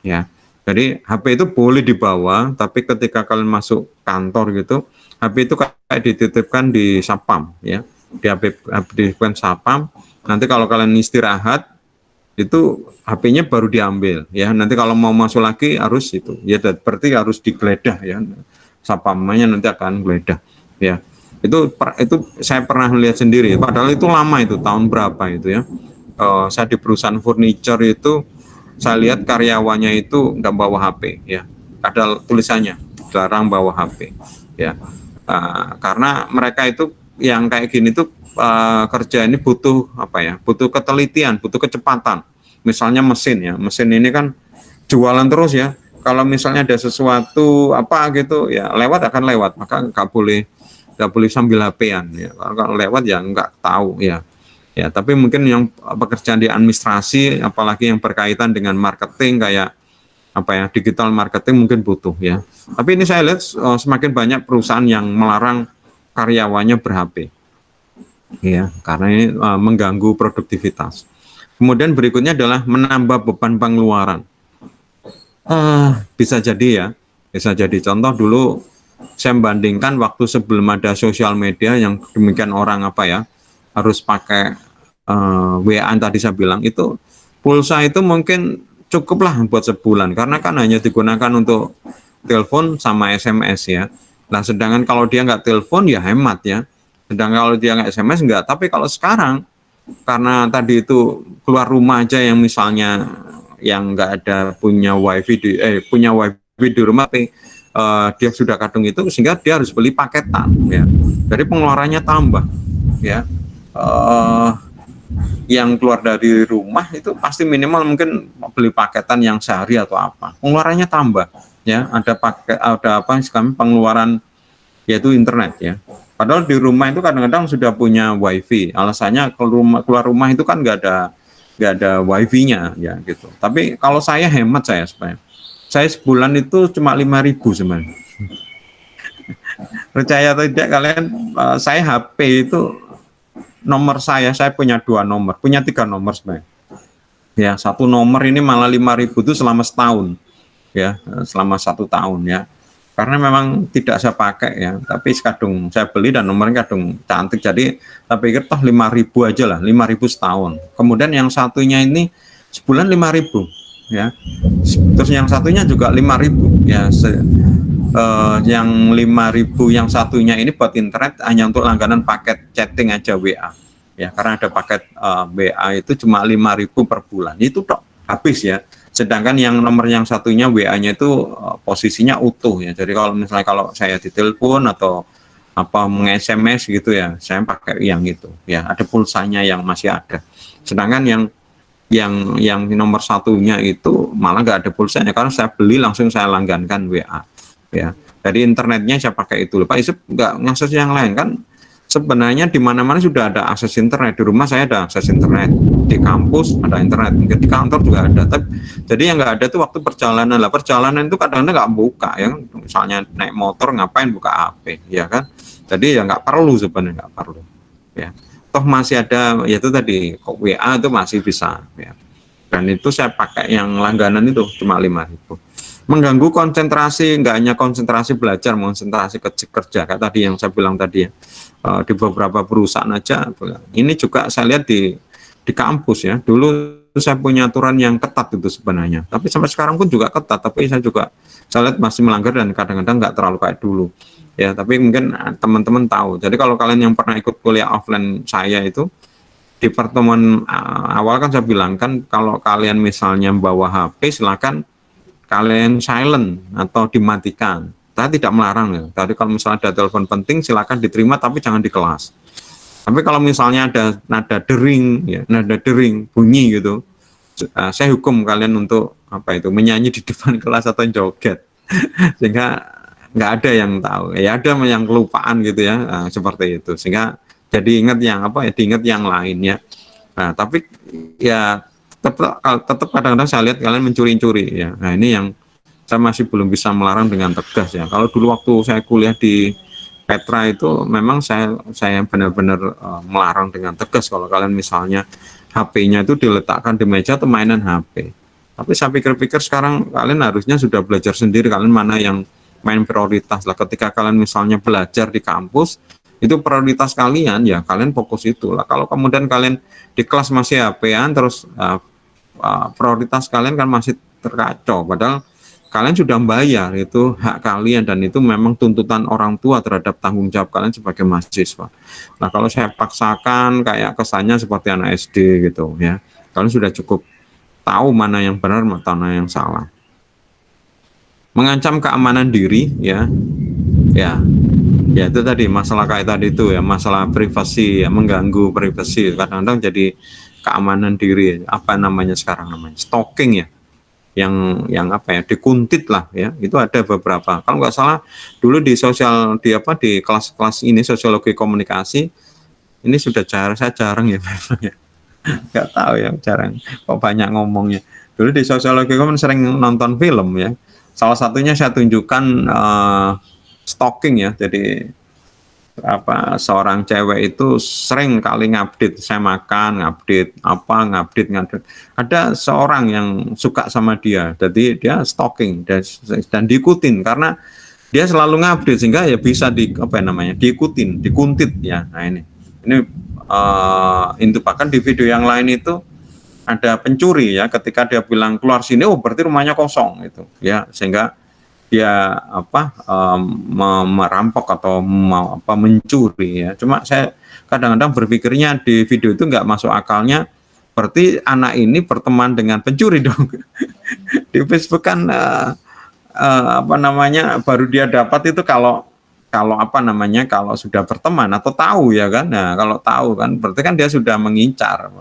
Ya. Jadi HP itu boleh dibawa, tapi ketika kalian masuk kantor gitu, HP itu kayak dititipkan di Satpam ya. Di Satpam, nanti kalau kalian istirahat itu HP-nya baru diambil ya. Nanti kalau mau masuk lagi harus itu ya, berarti harus digeledah ya. Satpamnya nanti akan geledah ya. Itu saya pernah lihat sendiri. Padahal itu lama, itu tahun berapa itu ya. Saya di perusahaan furniture itu saya lihat karyawannya itu nggak bawa HP ya. Ada tulisannya dilarang bawa HP ya. Karena mereka itu yang kayak gini tuh kerja ini butuh butuh ketelitian, butuh kecepatan. Misalnya mesin ya, mesin ini kan jualan terus ya. Kalau misalnya ada sesuatu gitu ya, lewat akan lewat, maka nggak boleh sambil HP-an ya. Kalau lewat ya nggak tahu ya. Ya, tapi mungkin yang pekerjaan di administrasi, apalagi yang berkaitan dengan marketing kayak digital marketing mungkin butuh ya. Tapi ini saya lihat semakin banyak perusahaan yang melarang karyawannya ber-HP ya, karena ini mengganggu produktivitas. Kemudian berikutnya adalah menambah beban pengeluaran. Bisa jadi contoh dulu saya membandingkan waktu sebelum ada sosial media yang demikian orang harus pakai WA tadi saya bilang, itu pulsa itu mungkin cukuplah buat sebulan karena kan hanya digunakan untuk telepon sama SMS ya. Nah, sedangkan kalau dia nggak telepon ya hemat ya. Sedangkan kalau dia nggak SMS nggak. Tapi kalau sekarang karena tadi itu keluar rumah aja yang misalnya yang nggak ada punya wifi di rumah, dia sudah kadung itu sehingga dia harus beli paketan ya. Jadi pengeluarannya tambah ya. Yang keluar dari rumah itu pasti minimal mungkin beli paketan yang sehari atau pengeluarannya tambah ya. Ada pengeluaran yaitu internet ya. Padahal di rumah itu kadang-kadang sudah punya wifi. Alasannya keluar rumah itu kan nggak ada wifi-nya ya gitu. Tapi kalau saya hemat saya sebulan itu cuma 5.000 sebenarnya. Percaya atau tidak kalian, saya HP itu nomor saya punya 2 nomor, punya 3 nomor sebenarnya. Ya, 1 nomor ini malah 5.000 itu selama setahun. Ya, selama 1 tahun ya. Karena memang tidak saya pakai ya, tapi kadung saya beli dan nomornya kadung cantik, jadi saya pikir toh 5.000 aja lah, 5.000 setahun. Kemudian yang satunya ini sebulan 5.000 ya, terus yang satunya juga 5.000 ya. Yang 5.000 yang satunya ini buat internet hanya untuk langganan paket chatting aja WA ya, karena ada paket WA itu cuma 5.000 per bulan, itu toh habis ya. Sedangkan yang nomor yang satunya WA-nya itu posisinya utuh ya. Jadi kalau misalnya kalau saya ditelepon atau meng-SMS gitu ya, saya pakai yang itu ya, ada pulsanya yang masih ada. Sedangkan yang nomor satunya itu malah nggak ada pulsanya karena saya beli langsung saya langgankan WA ya. Jadi internetnya saya pakai itu. Pak Isep nggak ngakses yang lain kan? Sebenarnya di mana-mana sudah ada akses internet. Di rumah saya ada akses internet, di kampus ada internet, mungkin di kantor juga ada. Jadi yang nggak ada itu waktu perjalanan lah. Perjalanan itu kadang-kadang nggak buka ya. Misalnya naik motor ngapain buka HP, ya kan? Jadi ya nggak perlu sebenarnya, nggak perlu. Ya, toh masih ada, yaitu tadi WA itu masih bisa. Ya. Dan itu saya pakai yang langganan itu cuma 5.000. Mengganggu konsentrasi, nggak hanya konsentrasi belajar, konsentrasi kerja kayak tadi yang saya bilang tadi ya. Di beberapa perusahaan aja ini juga saya lihat di kampus ya. Dulu saya punya aturan yang ketat itu sebenarnya, tapi sampai sekarang pun juga ketat, tapi saya lihat masih melanggar dan kadang-kadang nggak terlalu kayak dulu ya. Tapi mungkin teman-teman tahu, jadi kalau kalian yang pernah ikut kuliah offline saya itu di pertemuan awal kan saya bilang kan kalau kalian misalnya bawa HP silakan kalian silent atau dimatikan. Saya tidak melarang ya. Tadi kalau misalnya ada telepon penting silakan diterima tapi jangan di kelas. Tapi kalau misalnya ada nada dering ya, nada dering bunyi gitu, saya hukum kalian untuk apa itu menyanyi di depan kelas atau joget sehingga nggak ada yang tahu ya, ada yang kelupaan gitu ya, seperti itu sehingga jadi ingat yang apa ya, diingat yang lain ya. Nah tapi ya tetap kadang-kadang saya lihat kalian mencuri-curi ya. Nah ini yang saya masih belum bisa melarang dengan tegas ya. Kalau dulu waktu saya kuliah di Petra itu memang saya benar-benar melarang dengan tegas kalau kalian misalnya HP-nya itu diletakkan di meja atau mainan HP. Tapi saya pikir-pikir sekarang kalian harusnya sudah belajar sendiri kalian mana yang main prioritas lah. Ketika kalian misalnya belajar di kampus itu prioritas kalian ya kalian fokus itu lah. Kalau kemudian kalian di kelas masih HP-an terus prioritas kalian kan masih terkacau. Padahal kalian sudah bayar, itu hak kalian dan itu memang tuntutan orang tua terhadap tanggung jawab kalian sebagai mahasiswa. Nah kalau saya paksakan kayak kesannya seperti anak SD gitu ya, kalian sudah cukup tahu mana yang benar mana yang salah. Mengancam keamanan diri ya itu tadi masalah kayak tadi itu ya, masalah privasi ya, mengganggu privasi kadang-kadang jadi keamanan diri, apa namanya sekarang namanya stalking ya, yang apa ya, dikuntit lah ya, itu ada beberapa. Kalau nggak salah dulu di kelas-kelas ini sosiologi komunikasi ini sudah saya jarang ya nggak tahu ya, jarang kok banyak ngomongnya. Dulu di sosiologi komunikasi sering nonton film ya, salah satunya saya tunjukkan stalking ya. Jadi seorang cewek itu sering kali ngupdate saya makan, ngupdate ada seorang yang suka sama dia, jadi dia stalking dan diikutin karena dia selalu ngupdate sehingga ya bisa dikuntit ya. Nah ini itu bahkan di video yang lain itu ada pencuri ya, ketika dia bilang keluar sini berarti rumahnya kosong itu ya, sehingga dia merampok atau mencuri ya. Cuma saya kadang-kadang berpikirnya di video itu nggak masuk akalnya, berarti anak ini berteman dengan pencuri dong. Di Facebook kan baru dia dapat itu kalau kalau sudah berteman atau tahu ya kan. Nah kalau tahu kan berarti kan dia sudah mengincar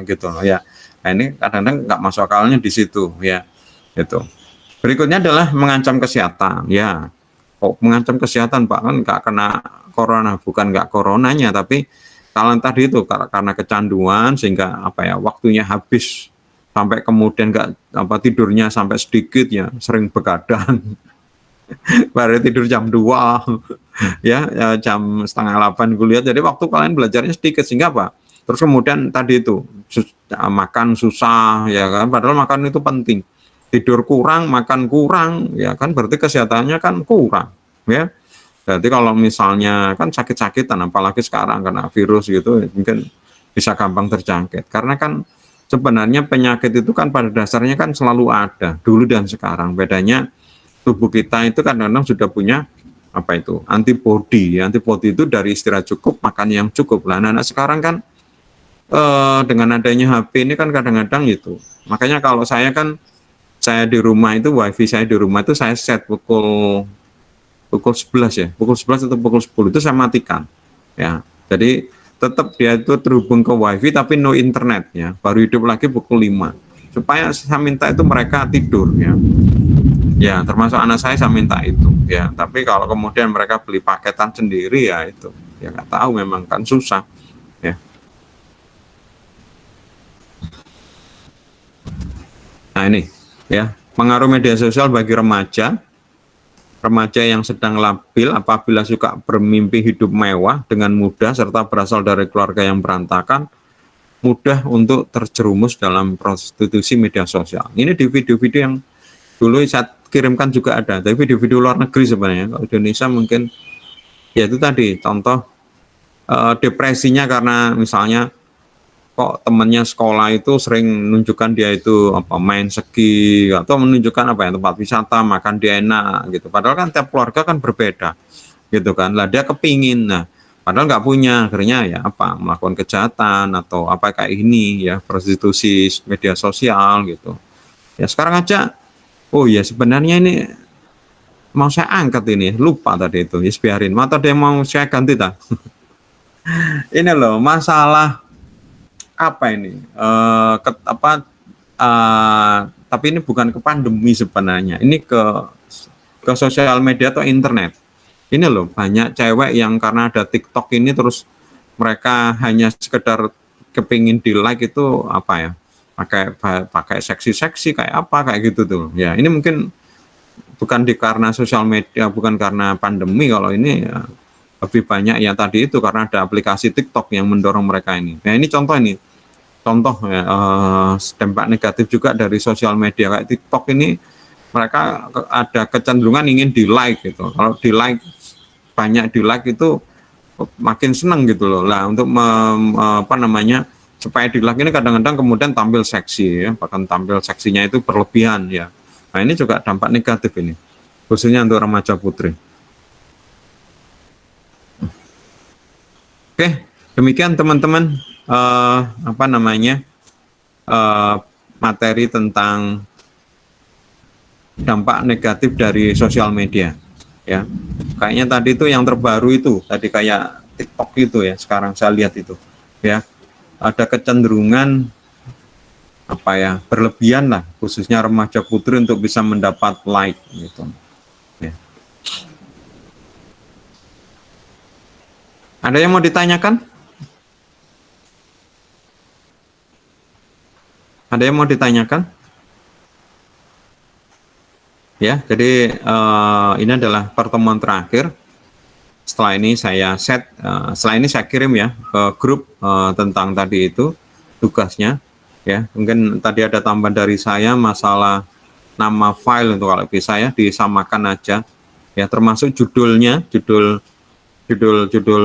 gitu loh ya. Nah ini kadang-kadang nggak masuk akalnya di situ ya gitu. Berikutnya adalah mengancam kesehatan ya. Mengancam kesehatan Pak, kan nggak kena corona, bukan nggak coronanya, tapi kalau tadi itu karena kecanduan sehingga waktunya habis sampai kemudian nggak tidurnya sampai sedikit ya, sering begadang. Baru tidur jam 2 ya jam setengah 8 kuliah, jadi waktu kalian belajarnya sedikit sehingga terus kemudian tadi itu makan susah ya kan, padahal makan itu penting. Tidur kurang, makan kurang, ya kan berarti kesehatannya kan kurang, ya. Jadi kalau misalnya kan sakit-sakitan, apalagi sekarang kena virus gitu, mungkin bisa gampang terjangkit. Karena kan sebenarnya penyakit itu kan pada dasarnya kan selalu ada, dulu dan sekarang. Bedanya tubuh kita itu kadang-kadang sudah punya antibodi. Antibodi itu dari istirahat cukup, makan yang cukup. Lah anak-anak sekarang kan dengan adanya HP ini kan kadang-kadang gitu. Makanya kalau saya di rumah itu wifi saya di rumah itu saya set pukul 11 ya, pukul 11 atau pukul 10 itu saya matikan ya. Jadi tetap dia itu terhubung ke wifi tapi no internet ya, baru hidup lagi pukul 5 supaya saya minta itu mereka tidur ya. Ya termasuk anak saya minta itu ya, tapi kalau kemudian mereka beli paketan sendiri ya itu ya nggak tahu, memang kan susah ya. Nah ini ya, pengaruh media sosial bagi remaja yang sedang labil apabila suka bermimpi hidup mewah dengan mudah serta berasal dari keluarga yang berantakan, mudah untuk terjerumus dalam prostitusi media sosial. Ini di video-video yang dulu saya kirimkan juga ada, tapi video-video luar negeri sebenarnya. Kalau Indonesia mungkin ya itu tadi contoh depresinya karena misalnya kok temennya sekolah itu sering menunjukkan dia itu main ski atau menunjukkan tempat wisata, makan dia enak gitu, padahal kan tiap keluarga kan berbeda gitu kan. Lah dia kepingin, nah padahal nggak punya, akhirnya ya apa, melakukan kejahatan atau apa kayak ini ya, prostitusi media sosial gitu. Ya sekarang aja, oh ya sebenarnya ini mau saya angkat ini, lupa tadi itu, ya biarin, atau dia mau saya ganti tak? Ini loh masalah apa ini, tapi ini bukan ke pandemi sebenarnya, ini ke sosial media atau internet. Ini loh banyak cewek yang karena ada TikTok ini terus mereka hanya sekedar kepingin di like itu apa ya, pakai seksi-seksi kayak apa kayak gitu tuh ya. Ini mungkin bukan karena sosial media, bukan karena pandemi, kalau ini ya, lebih banyak ya tadi itu karena ada aplikasi TikTok yang mendorong mereka ini. Nah ini contoh ya, dampak negatif juga dari sosial media kayak TikTok ini, mereka ada kecenderungan ingin di like gitu. Kalau di like, banyak di like itu makin seneng gitu loh. Lah untuk supaya di like ini kadang-kadang kemudian tampil seksi ya, bahkan tampil seksinya itu berlebihan ya. Nah ini juga dampak negatif ini, khususnya untuk remaja putri. Oke, demikian teman-teman materi tentang dampak negatif dari sosial media ya. Kayaknya tadi itu yang terbaru itu tadi kayak TikTok itu ya, sekarang saya lihat itu ya, ada kecenderungan apa ya, berlebihan lah khususnya remaja putri untuk bisa mendapat like gitu ya. Ada yang mau ditanyakan? Ada yang mau ditanyakan? Ya, jadi ini adalah pertemuan terakhir. Setelah ini saya setelah ini saya kirim ya ke grup tentang tadi itu tugasnya. Ya, mungkin tadi ada tambahan dari saya masalah nama file, untuk kalau bisa ya disamakan aja. Ya, termasuk judulnya, judul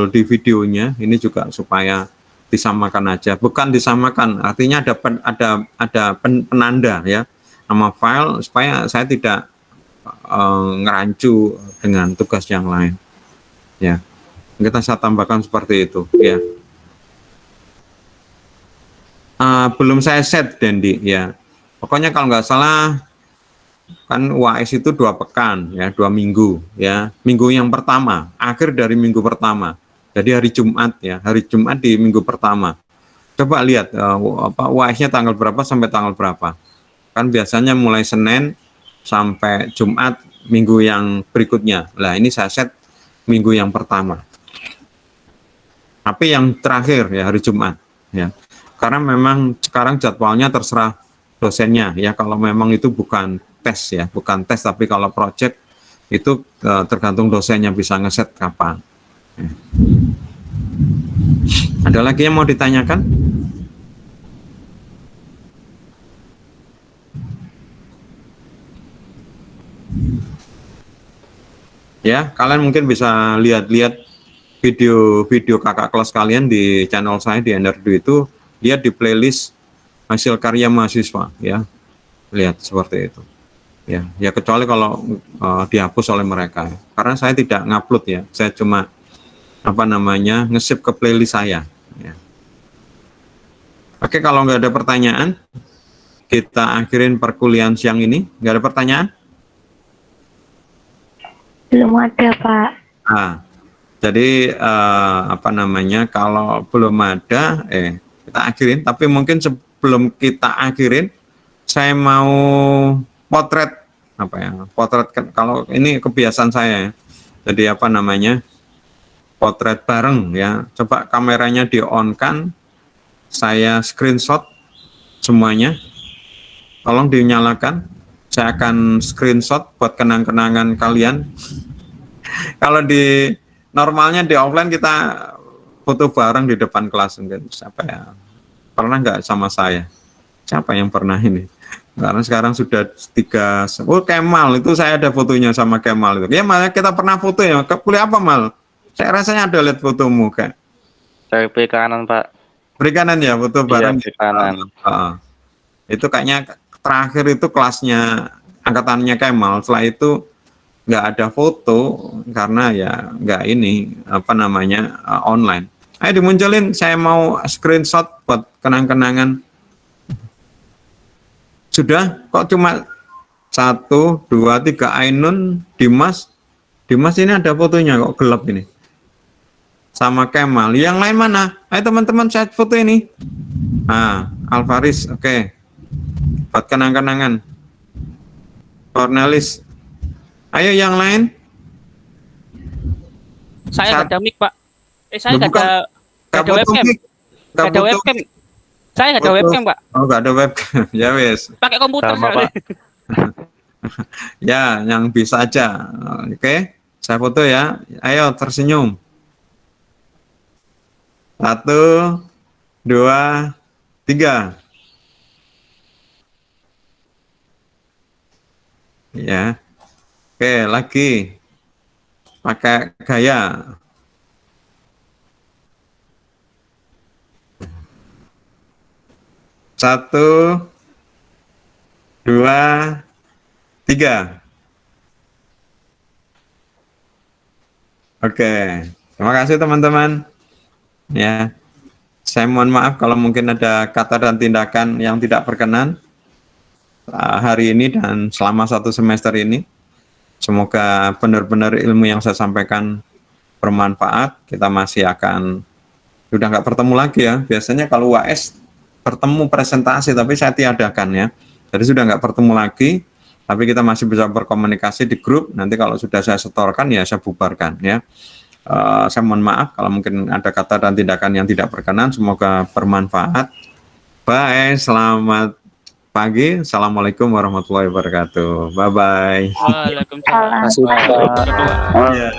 di videonya ini juga supaya disamakan aja. Bukan disamakan, artinya ada penanda ya nama file supaya saya tidak ngerancu dengan tugas yang lain. Ya, kita saya tambahkan seperti itu. Ya, belum saya set Dendi ya. Pokoknya kalau nggak salah kan UAS itu 2 pekan ya, 2 minggu ya. Minggu yang pertama, akhir dari minggu pertama. Jadi hari Jumat ya, hari Jumat di minggu pertama. Coba lihat UAS-nya tanggal berapa sampai tanggal berapa. Kan biasanya mulai Senin sampai Jumat minggu yang berikutnya. Lah ini saya set minggu yang pertama. Tapi yang terakhir ya hari Jumat ya. Karena memang sekarang jadwalnya terserah dosennya ya, kalau memang itu bukan tes ya, bukan tes, tapi kalau project itu tergantung dosennya bisa ngeset kapan. Ya. Ada lagi yang mau ditanyakan? Ya, kalian mungkin bisa lihat-lihat video kakak kelas kalian di channel saya di Enerdu itu, lihat di playlist hasil karya mahasiswa ya, lihat seperti itu ya kecuali kalau dihapus oleh mereka ya. Karena saya tidak ngupload ya, saya cuma nge-save ke playlist saya ya. Oke, kalau nggak ada pertanyaan kita akhirin perkuliahan siang ini. Nggak ada pertanyaan? Belum ada, Pak. Jadi kalau belum ada kita akhirin, tapi mungkin sebelum kita akhirin saya mau potret kalau ini kebiasaan saya ya. Jadi potret bareng ya. Coba kameranya di-on-kan, saya screenshot semuanya. Tolong dinyalakan. Saya akan screenshot buat kenang-kenangan kalian. Kalau di normalnya di offline kita foto bareng di depan kelas, mungkin siapa ya pernah nggak sama saya? Siapa yang pernah ini? Karena sekarang sudah 3. Kemal itu saya ada fotonya sama Kemal itu. Ya malah kita pernah foto ya. Kuliah apa Mal? Saya rasanya ada lihat fotomu kayak. Dari kanan Pak. Perikanan ya, foto bareng. Iya, kanan. Itu kayaknya terakhir itu kelasnya angkatannya Kemal. Setelah itu nggak ada foto karena ya nggak ini apa namanya online. Ayo dimunculin, saya mau screenshot buat kenang-kenangan. Sudah, kok cuma 1, 2, 3 Ainun, Dimas ini ada fotonya kok gelap ini. Sama Kemal. Yang lain mana? Ayo teman-teman saya foto ini. Nah, Alvaris, oke. Buat kenang-kenangan. Cornelis. Ayo yang lain. Saya nggak ada mic, Pak. Saya nggak Bukan. ada Nggak ada foto webcam. mic. Nggak ada foto webcam. mic. Saya nggak ada Foto. webcam, Pak. Oh, nggak ada webcam. Ya wes. Pakai komputer. Sama, Pak. Ya, yang bisa aja. Oke, saya foto ya. Ayo tersenyum. 1, 2, 3. Ya. Oke, lagi. Pakai gaya. Satu, 2, 3. Oke, terima kasih teman-teman. Ya, saya mohon maaf kalau mungkin ada kata dan tindakan yang tidak berkenan hari ini dan selama 1 semester ini. Semoga benar-benar ilmu yang saya sampaikan bermanfaat. Kita masih akan, sudah nggak bertemu lagi ya. Biasanya kalau UAS bertemu presentasi, tapi saya tiadakan ya. Jadi sudah nggak bertemu lagi, tapi kita masih bisa berkomunikasi di grup. Nanti kalau sudah saya setorkan ya saya bubarkan ya. Saya mohon maaf kalau mungkin ada kata dan tindakan yang tidak berkenan. Semoga bermanfaat. Bye, selamat pagi. Assalamualaikum warahmatullahi wabarakatuh. Bye bye. Waalaikumsalam. Salam. warahmatullahi wabarakatuh. Ya.